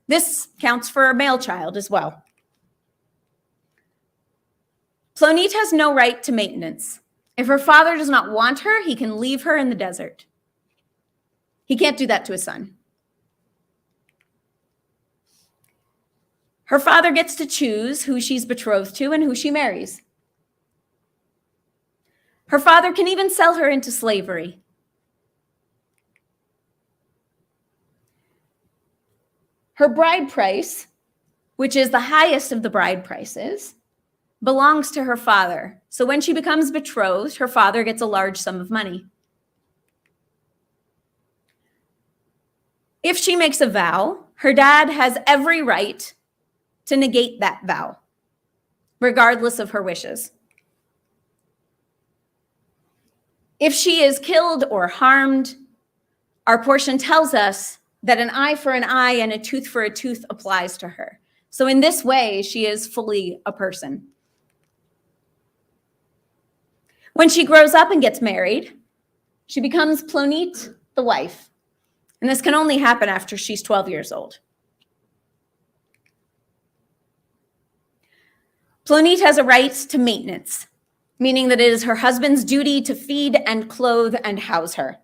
This counts for a male child as well. Plonit has no right to maintenance. If her father does not want her, he can leave her in the desert. He can't do that to his son. Her father gets to choose who she's betrothed to and who she marries. Her father can even sell her into slavery. Her bride price, which is the highest of the bride prices, belongs to her father. So when she becomes betrothed, her father gets a large sum of money. If she makes a vow, her dad has every right to negate that vow, regardless of her wishes. If she is killed or harmed, our portion tells us that an eye for an eye and a tooth for a tooth applies to her. So in this way, she is fully a person. When she grows up and gets married, she becomes Plonit, the wife. And this can only happen after she's 12 years old. Plonit has a right to maintenance, meaning that it is her husband's duty to feed and clothe and house her.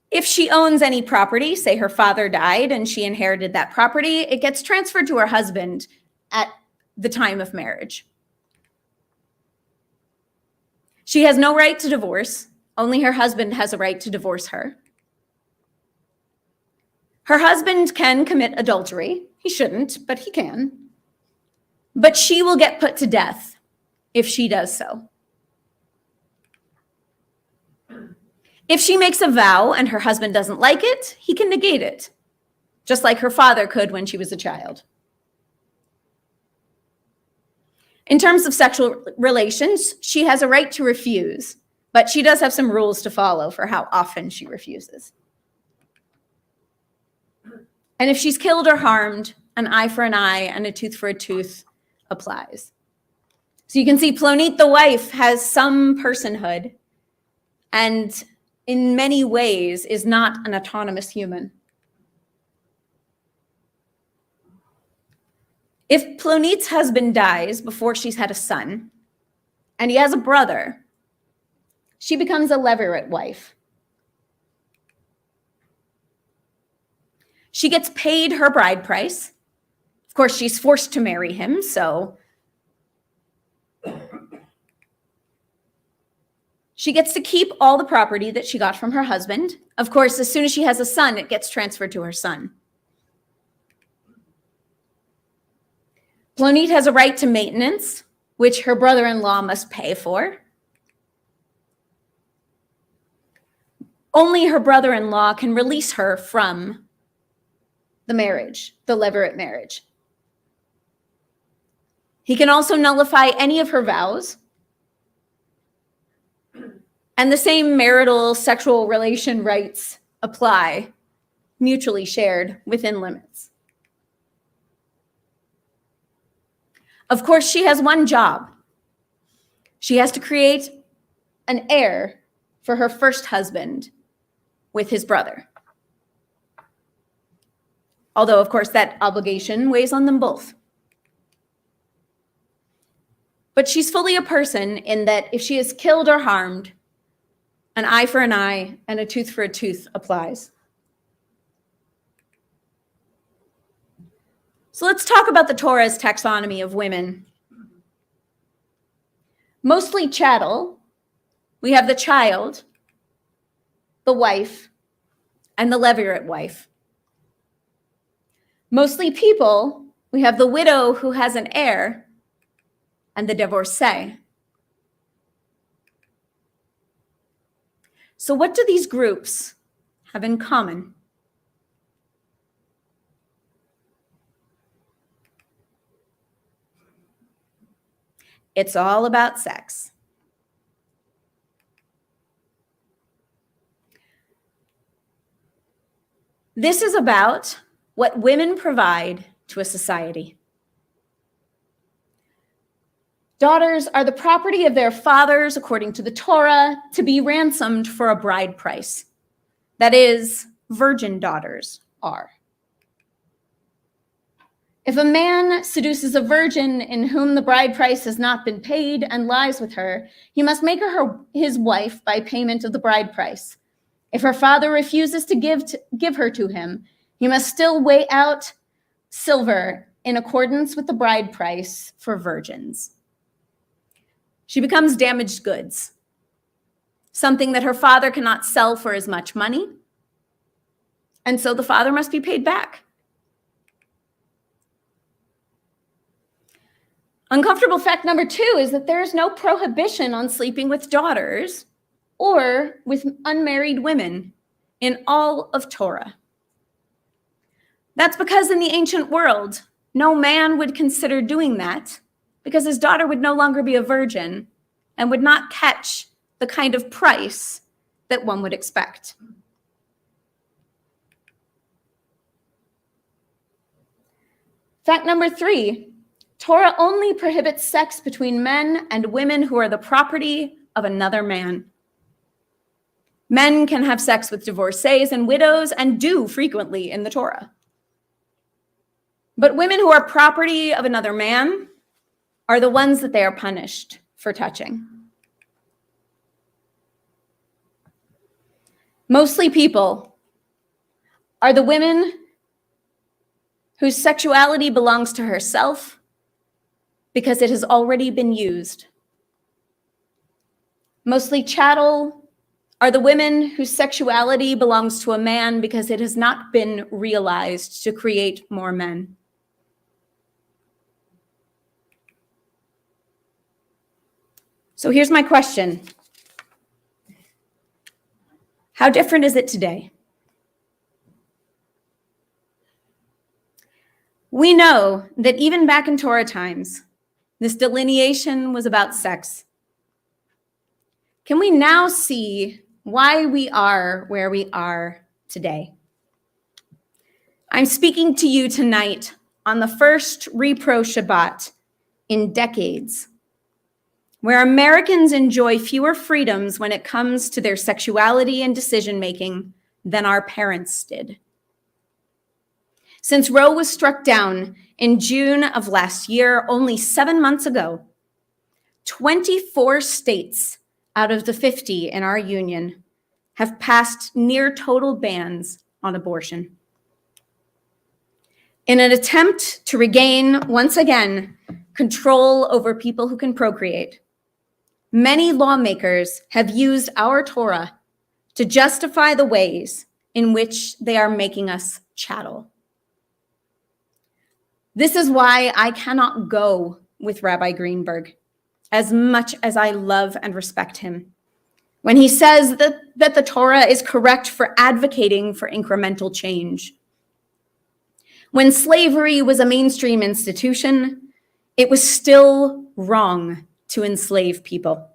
If she owns any property, say her father died and she inherited that property, it gets transferred to her husband at the time of marriage. She has no right to divorce. Only her husband has a right to divorce her. Her husband can commit adultery. He shouldn't, but he can. But she will get put to death if she does so. If she makes a vow and her husband doesn't like it, he can negate it, just like her father could when she was a child. In terms of sexual relations, she has a right to refuse, but she does have some rules to follow for how often she refuses. And if she's killed or harmed, an eye for an eye and a tooth for a tooth applies. So you can see Plonit, the wife, has some personhood and in many ways is not an autonomous human. If Plonit's husband dies before she's had a son, and he has a brother, she becomes a levirate wife. She gets paid her bride price. Of course, she's forced to marry him, so she gets to keep all the property that she got from her husband. Of course, as soon as she has a son, it gets transferred to her son. Plonit has a right to maintenance, which her brother-in-law must pay for. Only her brother-in-law can release her from the marriage, the levirate marriage. He can also nullify any of her vows. And the same marital sexual relation rights apply, mutually shared within limits. Of course, she has one job. She has to create an heir for her first husband with his brother. Although, of course, that obligation weighs on them both. But she's fully a person in that if she is killed or harmed, an eye for an eye and a tooth for a tooth applies. So let's talk about the Torah's taxonomy of women. Mostly chattel, we have the child, the wife, and the levirate wife. Mostly people, we have the widow who has an heir, and the divorcee. So what do these groups have in common? It's all about sex. This is about what women provide to a society. Daughters are the property of their fathers, according to the Torah, to be ransomed for a bride price. That is, virgin daughters are. If a man seduces a virgin in whom the bride price has not been paid and lies with her, he must make her his wife by payment of the bride price. If her father refuses to give her to him, he must still weigh out silver in accordance with the bride price for virgins. She becomes damaged goods, something that her father cannot sell for as much money, and so the father must be paid back. Uncomfortable fact number 2 is that there is no prohibition on sleeping with daughters or with unmarried women in all of Torah. That's because in the ancient world, no man would consider doing that because his daughter would no longer be a virgin and would not catch the kind of price that one would expect. Fact number 3, Torah only prohibits sex between men and women who are the property of another man. Men can have sex with divorcees and widows and do frequently in the Torah. But women who are property of another man are the ones that they are punished for touching. Mostly people are the women whose sexuality belongs to herself because it has already been used. Mostly chattel are the women whose sexuality belongs to a man because it has not been realized to create more men. So here's my question. How different is it today? We know that even back in Torah times, this delineation was about sex. Can we now see why we are where we are today? I'm speaking to you tonight on the first Repro Shabbat in decades, where Americans enjoy fewer freedoms when it comes to their sexuality and decision-making than our parents did. Since Roe was struck down in June of last year, only 7 months ago, 24 states out of the 50 in our union have passed near total bans on abortion. In an attempt to regain, once again, control over people who can procreate, many lawmakers have used our Torah to justify the ways in which they are making us chattel. This is why I cannot go with Rabbi Greenberg, as much as I love and respect him, when he says that the Torah is correct for advocating for incremental change. When slavery was a mainstream institution, it was still wrong to enslave people.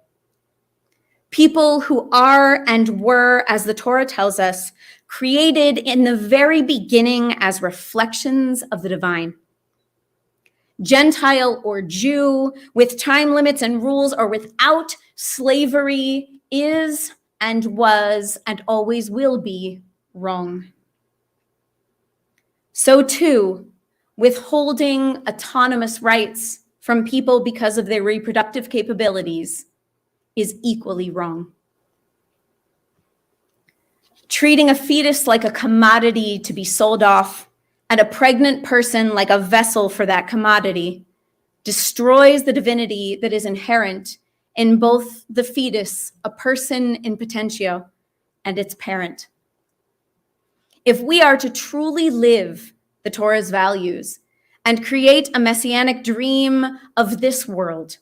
People who are and were, as the Torah tells us, created in the very beginning as reflections of the divine. Gentile or Jew, with time limits and rules or without, slavery is and was and always will be wrong. So too, withholding autonomous rights from people because of their reproductive capabilities is equally wrong. Treating a fetus like a commodity to be sold off and a pregnant person like a vessel for that commodity destroys the divinity that is inherent in both the fetus, a person in potentio, and its parent. If we are to truly live the Torah's values and create a messianic dream of this world,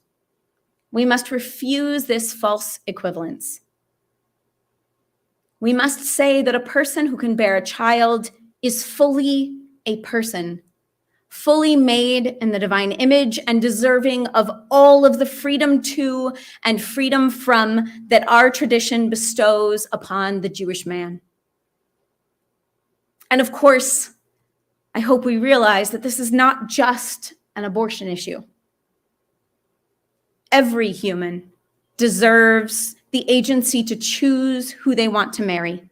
we must refuse this false equivalence. We must say that a person who can bear a child is fully a person, fully made in the divine image and deserving of all of the freedom to and freedom from that our tradition bestows upon the Jewish man. And of course, I hope we realize that this is not just an abortion issue. Every human deserves the agency to choose who they want to marry,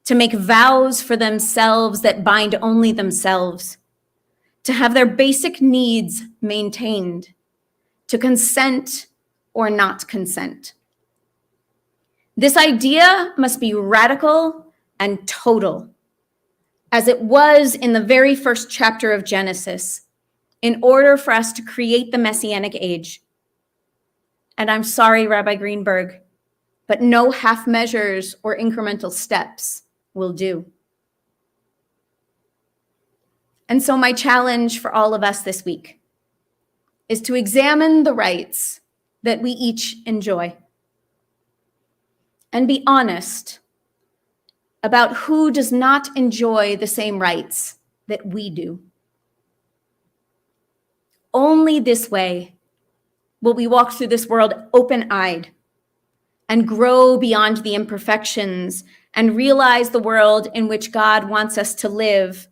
to make vows for themselves that bind only themselves, to have their basic needs maintained, to consent or not consent. This idea must be radical and total, as it was in the very first chapter of Genesis, in order for us to create the Messianic age. And I'm sorry, Rabbi Greenberg, but no half measures or incremental steps will do. And so my challenge for all of us this week is to examine the rights that we each enjoy and be honest about who does not enjoy the same rights that we do. Only this way will we walk through this world open-eyed and grow beyond the imperfections and realize the world in which God wants us to live,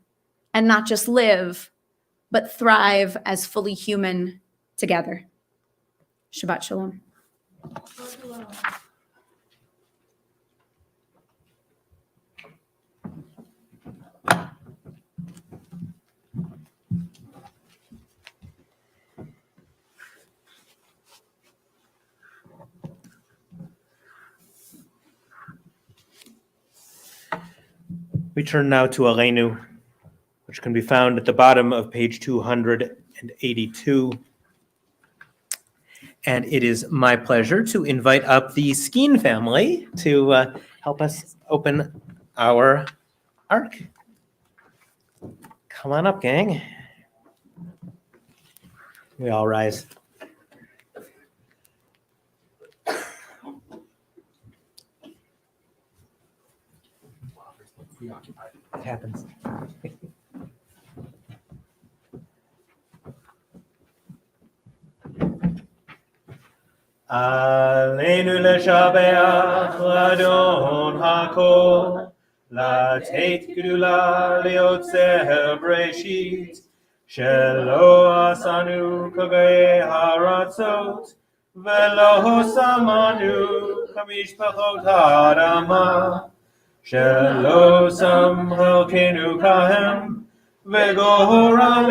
and not just live, but thrive as fully human together. Shabbat Shalom. We turn now to Aleinu, which can be found at the bottom of page 282. And it is my pleasure to invite up the Skeen family to help us open our ark. Come on up, gang. We all rise. It happens. Aleinu leshabeach ladon hakol, לתת גדולה ליוצר בראשית, שלא עשנו כגויי הארצות, ולא שמנו כמשפחות האדמה, שלא שם חלקנו כהם, וגורלנו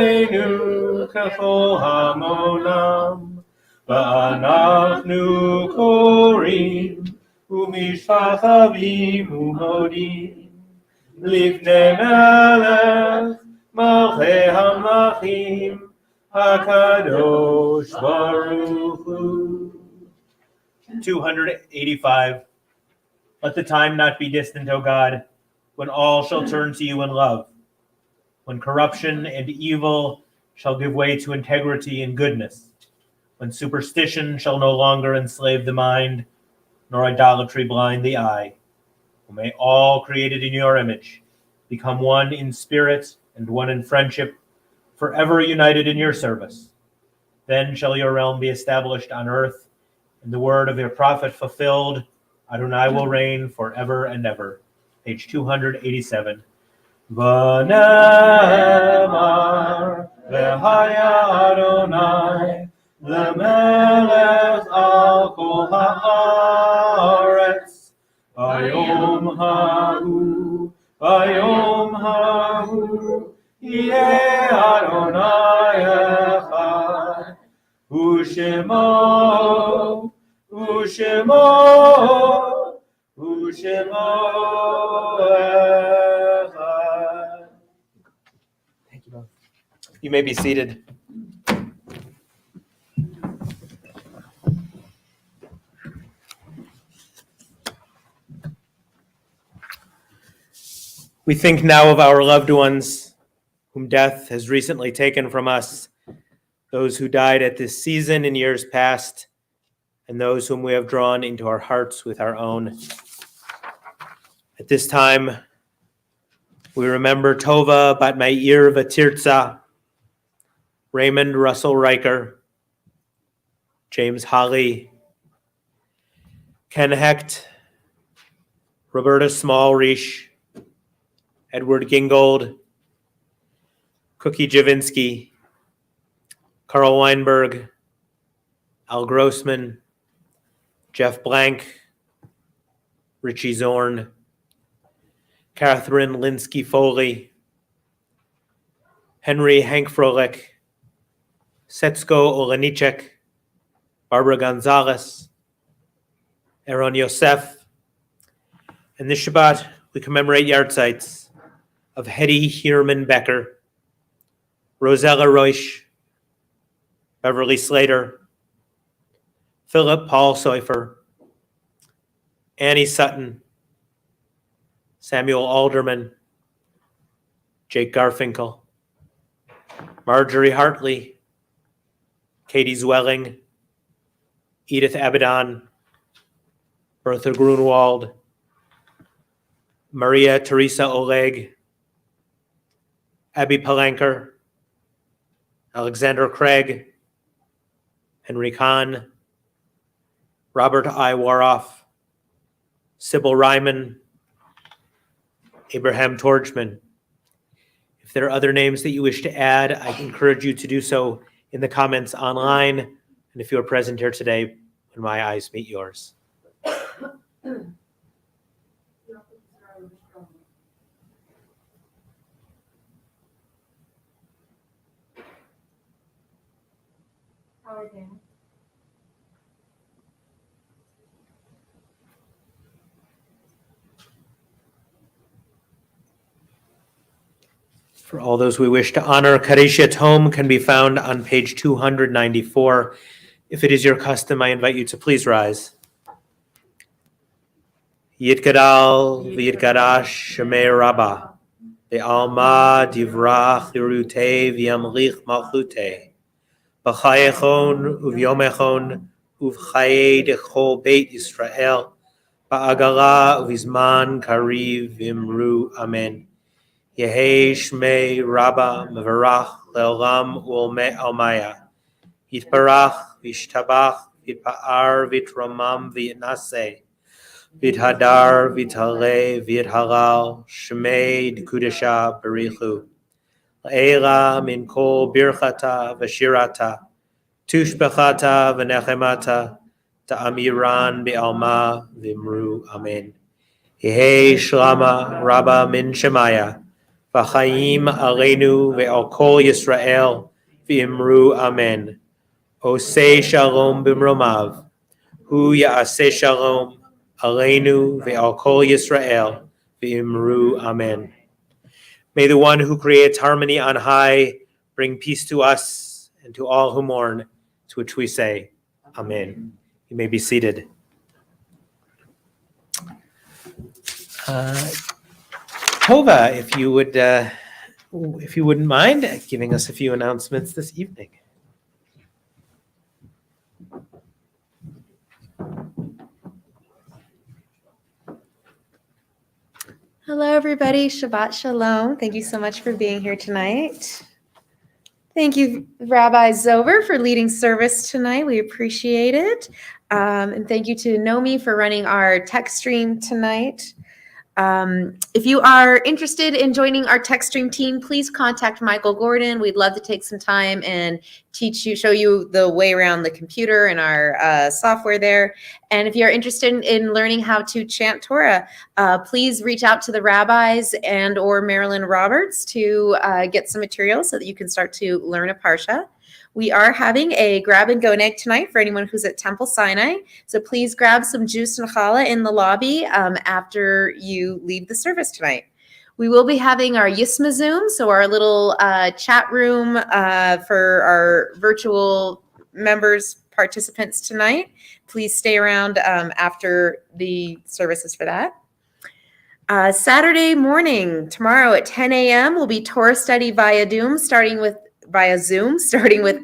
ככל המונם. ואנחנו קוראים ומשתחווים ומודים לפני מלך מלכי המלכים הקדוש ברוך הוא. 285. Let the time not be distant, O God, when all shall turn to you in love, when corruption and evil shall give way to integrity and goodness, when superstition shall no longer enslave the mind, nor idolatry blind the eye. May all created in your image become one in spirit and one in friendship, forever united in your service. Then shall your realm be established on earth, and the word of your prophet fulfilled. Adonai will reign forever and ever. Page 287. V'nemar v'haya Adonai למלך על כל הארץ, ביום ההוא, יהיה אדוני אחד, ושמו אחד. Thank you both. You may be seated. We think now of our loved ones whom death has recently taken from us, those who died at this season in years past, and those whom we have drawn into our hearts with our own. At this time, we remember Tova Bat Meir Vatirza, Raymond Russell Riker, James Holly, Ken Hecht, Roberta Smallreich, Edward Gingold, Cookie Javinsky, Carl Weinberg, Al Grossman, Jeff Blank, Richie Zorn, Catherine Linsky Foley, Henry Hank Froelich, Setsko Olenichek, Barbara Gonzalez, Aaron Yosef. And this Shabbat, we commemorate yahrzeits of Hetty Hierman Becker, Rosella Reusch, Beverly Slater, Philip Paul Seufer, Annie Sutton, Samuel Alderman, Jake Garfinkel, Marjorie Hartley, Katie Zwelling, Edith Abaddon, Bertha Grunwald, Maria Teresa Oleg, Abby Palanker, Alexander Craig, Henry Kahn, Robert I. Waroff, Sybil Ryman, Abraham Torchman. If there are other names that you wish to add, I encourage you to do so in the comments online, and if you are present here today, when my eyes meet yours. Howard Dan. For all those we wish to honor, Kadesha Tome can be found on page 294. If it is your custom, I invite you to please rise. Yitgadal v'yitgadash shemei Rabbah, ve'alma divrach lirutei v'yamlich malchutei, b'chayechon uvyomechon uv'chayei dechol beit Yisrael, ba'agala uv'zman kariv v'imru amen. Yehei shmei Rabbah mevarach le'olam u'olmei almaya, yitbarach v'yishtabach v'yitpa'ar v'yitramam v'yitnaseh, Vidhadar, Vitale, Vidhalal, Shemei, Dikudasha, Barichu, Eila, Min Kol, Birchata, Vashirata, Tushbechata, Venechemata, Ta'amiran, Be'alma, Vimru, Amen. Yehe Shlama, Rabba Min Shemaya, V'chaim Aleinu, Ve'al Kol Yisrael, V'imru, Amen. Osei Shalom Bimromav, Hu Ya'aseh Shalom, Aleinu ve'al kol Yisrael ve'imru amen. May the one who creates harmony on high bring peace to us and to all who mourn, to which we say, Amen. You may be seated. Tova, if you wouldn't mind giving us a few announcements this evening. Hello, everybody. Shabbat Shalom. Thank you so much for being here tonight. Thank you, Rabbi Zover, for leading service tonight. We appreciate it. And thank you to Nomi for running our tech stream tonight. If you are interested in joining our tech stream team, please contact Michael Gorden. We'd love to take some time and show you the way around the computer and our software there. And if you're interested in learning how to chant Torah, please reach out to the rabbis and or Marilyn Roberts to get some materials so that you can start to learn a parsha. We are having a grab and go night tonight for anyone who's at Temple Sinai. So please grab some juice and challah in the lobby after you leave the service tonight. We will be having our Yisma Zoom, so our little chat room for our virtual members, participants tonight. Please stay around after the services for that. Saturday morning, tomorrow at 10 a.m. will be Torah study via Zoom, starting with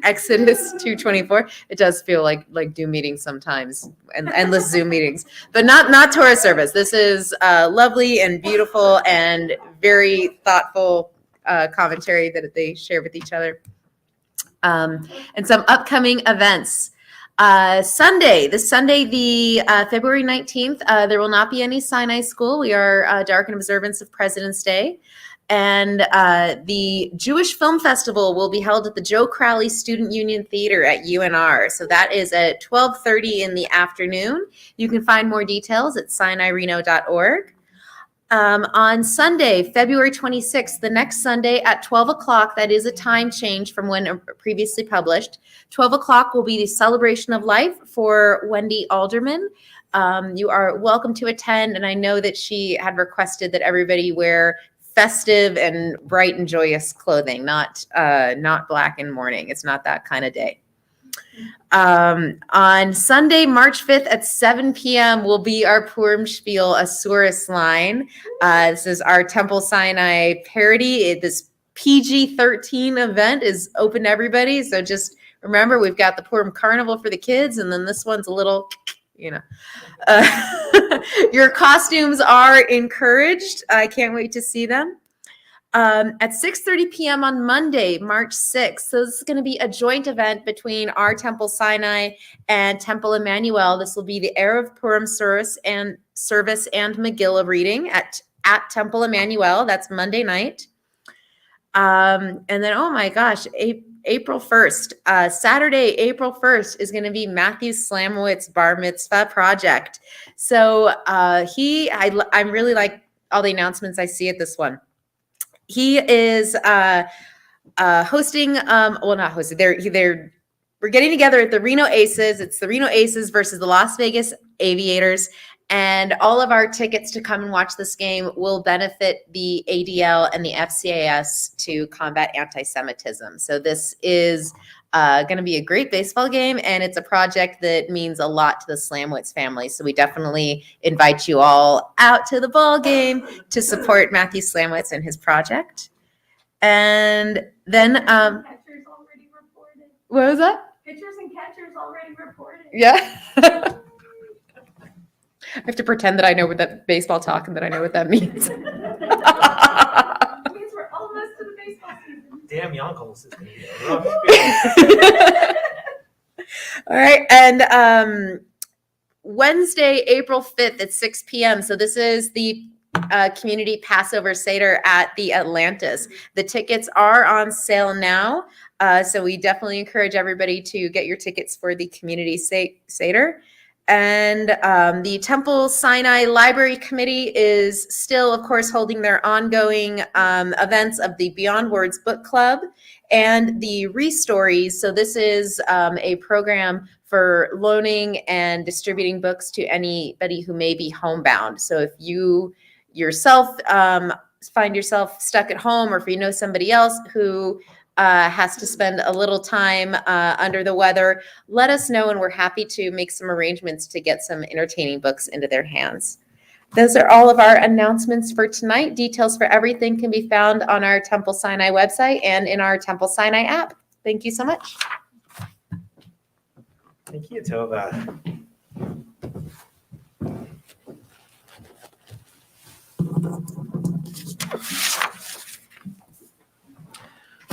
Exodus 2:24. It does feel like Zoom meetings sometimes, and endless Zoom meetings, but not Torah service. This is lovely and beautiful and very thoughtful commentary that they share with each other. And some upcoming events. Sunday, the February 19th, there will not be any Sinai School. We are dark in observance of President's Day. And the Jewish Film Festival will be held at the Joe Crowley Student Union Theater at UNR. So that is at 12:30 in the afternoon. You can find more details at sinaireno.org. On Sunday, February 26th, the next Sunday at 12 o'clock, that is a time change from when previously published. 12 o'clock will be the Celebration of Life for Wendy Alderman. You are welcome to attend, and I know that she had requested that everybody wear festive and bright and joyous clothing, not black and mourning. It's not that kind of day. On Sunday, March 5th at 7 p.m. will be our Purim Spiel Asuris line. This is our Temple Sinai parody. This PG-13 event is open to everybody. So just remember, we've got the Purim Carnival for the kids, and then this one's a little, your costumes are encouraged. I can't wait to see them. At 6:30 p.m. on Monday, March 6th. So this is going to be a joint event between our Temple Sinai and Temple Emmanuel. This will be the Erev Purim service and Megillah reading at Temple Emmanuel. That's Monday night. And then, oh my gosh, April 1st, Saturday, April 1st is going to be Matthew Slamowitz Bar Mitzvah Project. So I really like all the announcements I see at this one. He is hosting, not hosting, we're getting together at the Reno Aces. It's the Reno Aces versus the Las Vegas Aviators. And all of our tickets to come and watch this game will benefit the ADL and the FCAS to combat anti-Semitism. So this is going to be a great baseball game, and it's a project that means a lot to the Slamwitz family. So we definitely invite you all out to the ball game to support Matthew Slamwitz and his project. And then, Catchers already reported. what was that? Pitchers and catchers already reported. Yeah. I have to pretend that I know what that baseball talk and that I know what that means. It means we're almost to the baseball season. Damn Yonkels is going to be a rough All right. And Wednesday, April 5th at 6 p.m. So this is the community Passover Seder at the Atlantis. The tickets are on sale now. So we definitely encourage everybody to get your tickets for the community Seder. And the Temple Sinai Library Committee is still, of course, holding their ongoing events of the Beyond Words Book Club and the Restories. So this is a program for loaning and distributing books to anybody who may be homebound. So if you yourself find yourself stuck at home, or if you know somebody else who has to spend a little time under the weather, let us know, and we're happy to make some arrangements to get some entertaining books into their hands. Those are all of our announcements for tonight. Details for everything can be found on our Temple Sinai website and in our Temple Sinai app. Thank you so much. Thank you, Tova.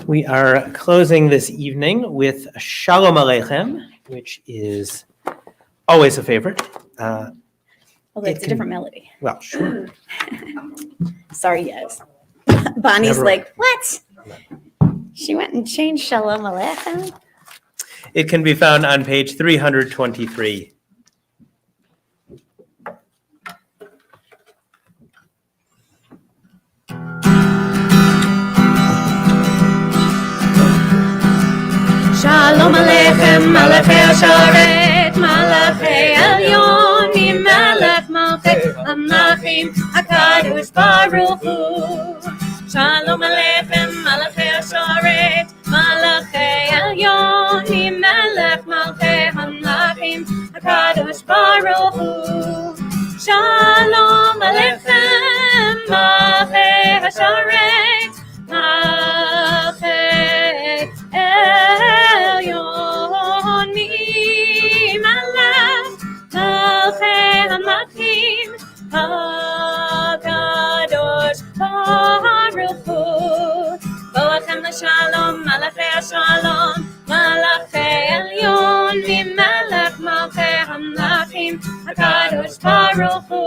We are closing this evening with Shalom Aleichem, which is always a favorite. Although it's a different melody. Well, sure. Sorry, guys. Bonnie's Never like, what? She went and changed Shalom Aleichem? It can be found on page 323. Shalom Aleichem, Malachei Hasharet, Malachei Elyon, Melech Malchei Hamlachim, HaKadosh Baruch Hu. Shalom Aleichem, Malachei Hasharet, Malachei Elyon, Melech Malchei Hamlachim, HaKadosh Baruch Hu. Shalom Aleichem, Malachei Hasharet, Malachei Elyon, Melech Malchei Hamlachim, HaKadosh Baruch Hu. Boachem l'shalom, Malachei Hashalom, Malachei Elyon, Melech Malchei Hamlachim, HaKadosh Baruch Hu.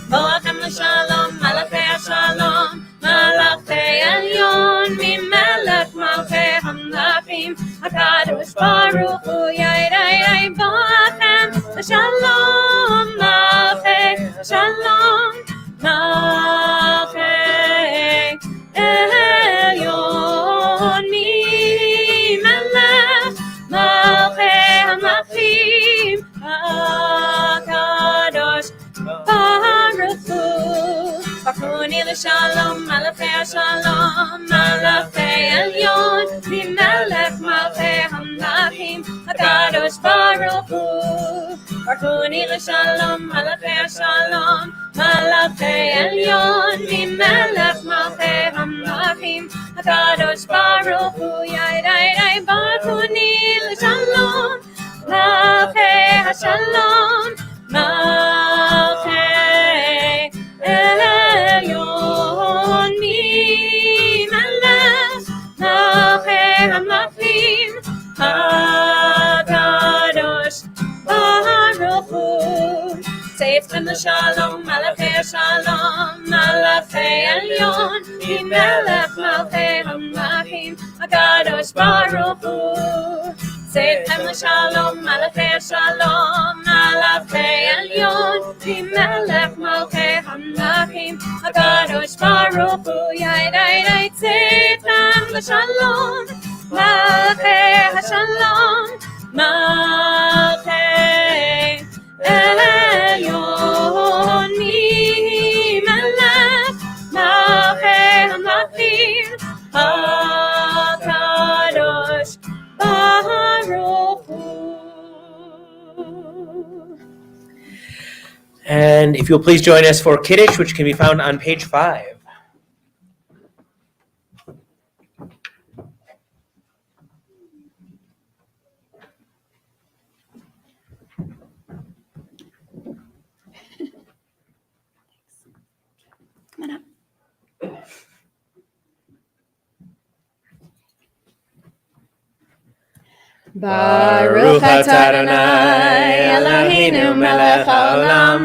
Boachem l'shalom, Malachei Hashalom, Malachei Elyon, Melech Malchei Hamlachim, HaKadosh Baruch Hu. Yai Boachem l'shalom, Malachei Hashalom, Malchei Elyon, Melech Malchei Hamlachim, HaKadosh Baruch Hu. Bakuni l'shalom, Malachei Hashalom, Malachei Elyon, Melech Malchei Hamlachim, HaKadosh Baruch Hu. Bakuni l'shalom, Malachei Hashalom, Malachei Elyon, Melech Malchei Hamlachim, HaKadosh Baruch Hu. Yai Bakuni l'shalom, Malachei Hashalom, Malchei Elyon, Melech Malchei Hamlachim, HaKadosh Baruch Hu. Seitzchem l'shalom, Malachei Hashalom, Malachei Elyon, Melech Malchei Hamlachim, HaKadosh Baruch Hu. Seitzchem l'shalom, Malachei Hashalom, Malachei Elyon, Melech Malchei Hamlachim, HaKadosh Baruch Hu. Yai Seitzchem l'shalom, Malachei Hashalom, Malchei Elyon. And if you'll please join us for Kiddush, which can be found on page 5. Come on up. Baruch atah Adonai Eloheinu melech haolam,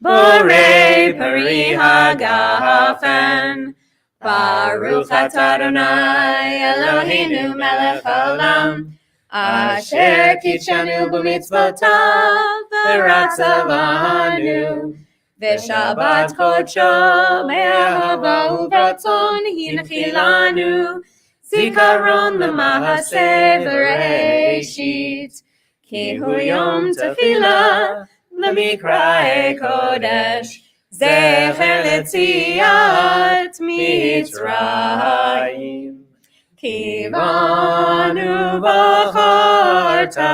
borei peri hagafen. Baruch atah Adonai Eloheinu melech haolam, asher kitshanu b'mitzvotav v'ratzavanu. V'shabbat kodsho me'ahava uvratzon hinchilanu. Zikaron lemahaseh v'reishit, ki hu yom tefillah lemikra'e kodesh, zecher letziat Mitzrayim. Ki banu bacharta,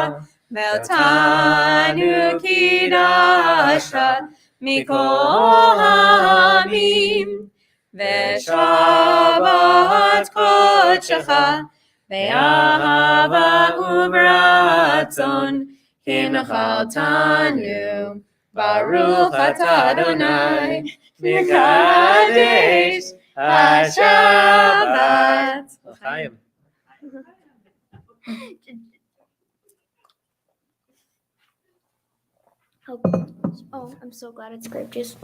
ve'otanu kidashta, mikol ha'amim. V'shabbat kodshecha, ve'ahava uvratzon, hinchaltanu. Baruch atah Adonai, mikadesh ha-shabbat. L'chaim. Oh, I'm so glad it's grape juice.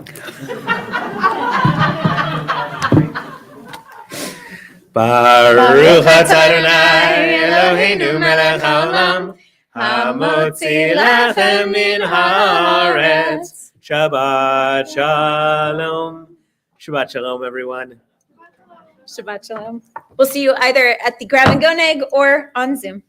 Baruch atah Adonai Eloheinu melech haolam, hamotzi lechem min haaretz. Shabbat shalom. Shabbat shalom, everyone. Shabbat shalom. We'll see you either at the Grab and Go Neg or on Zoom.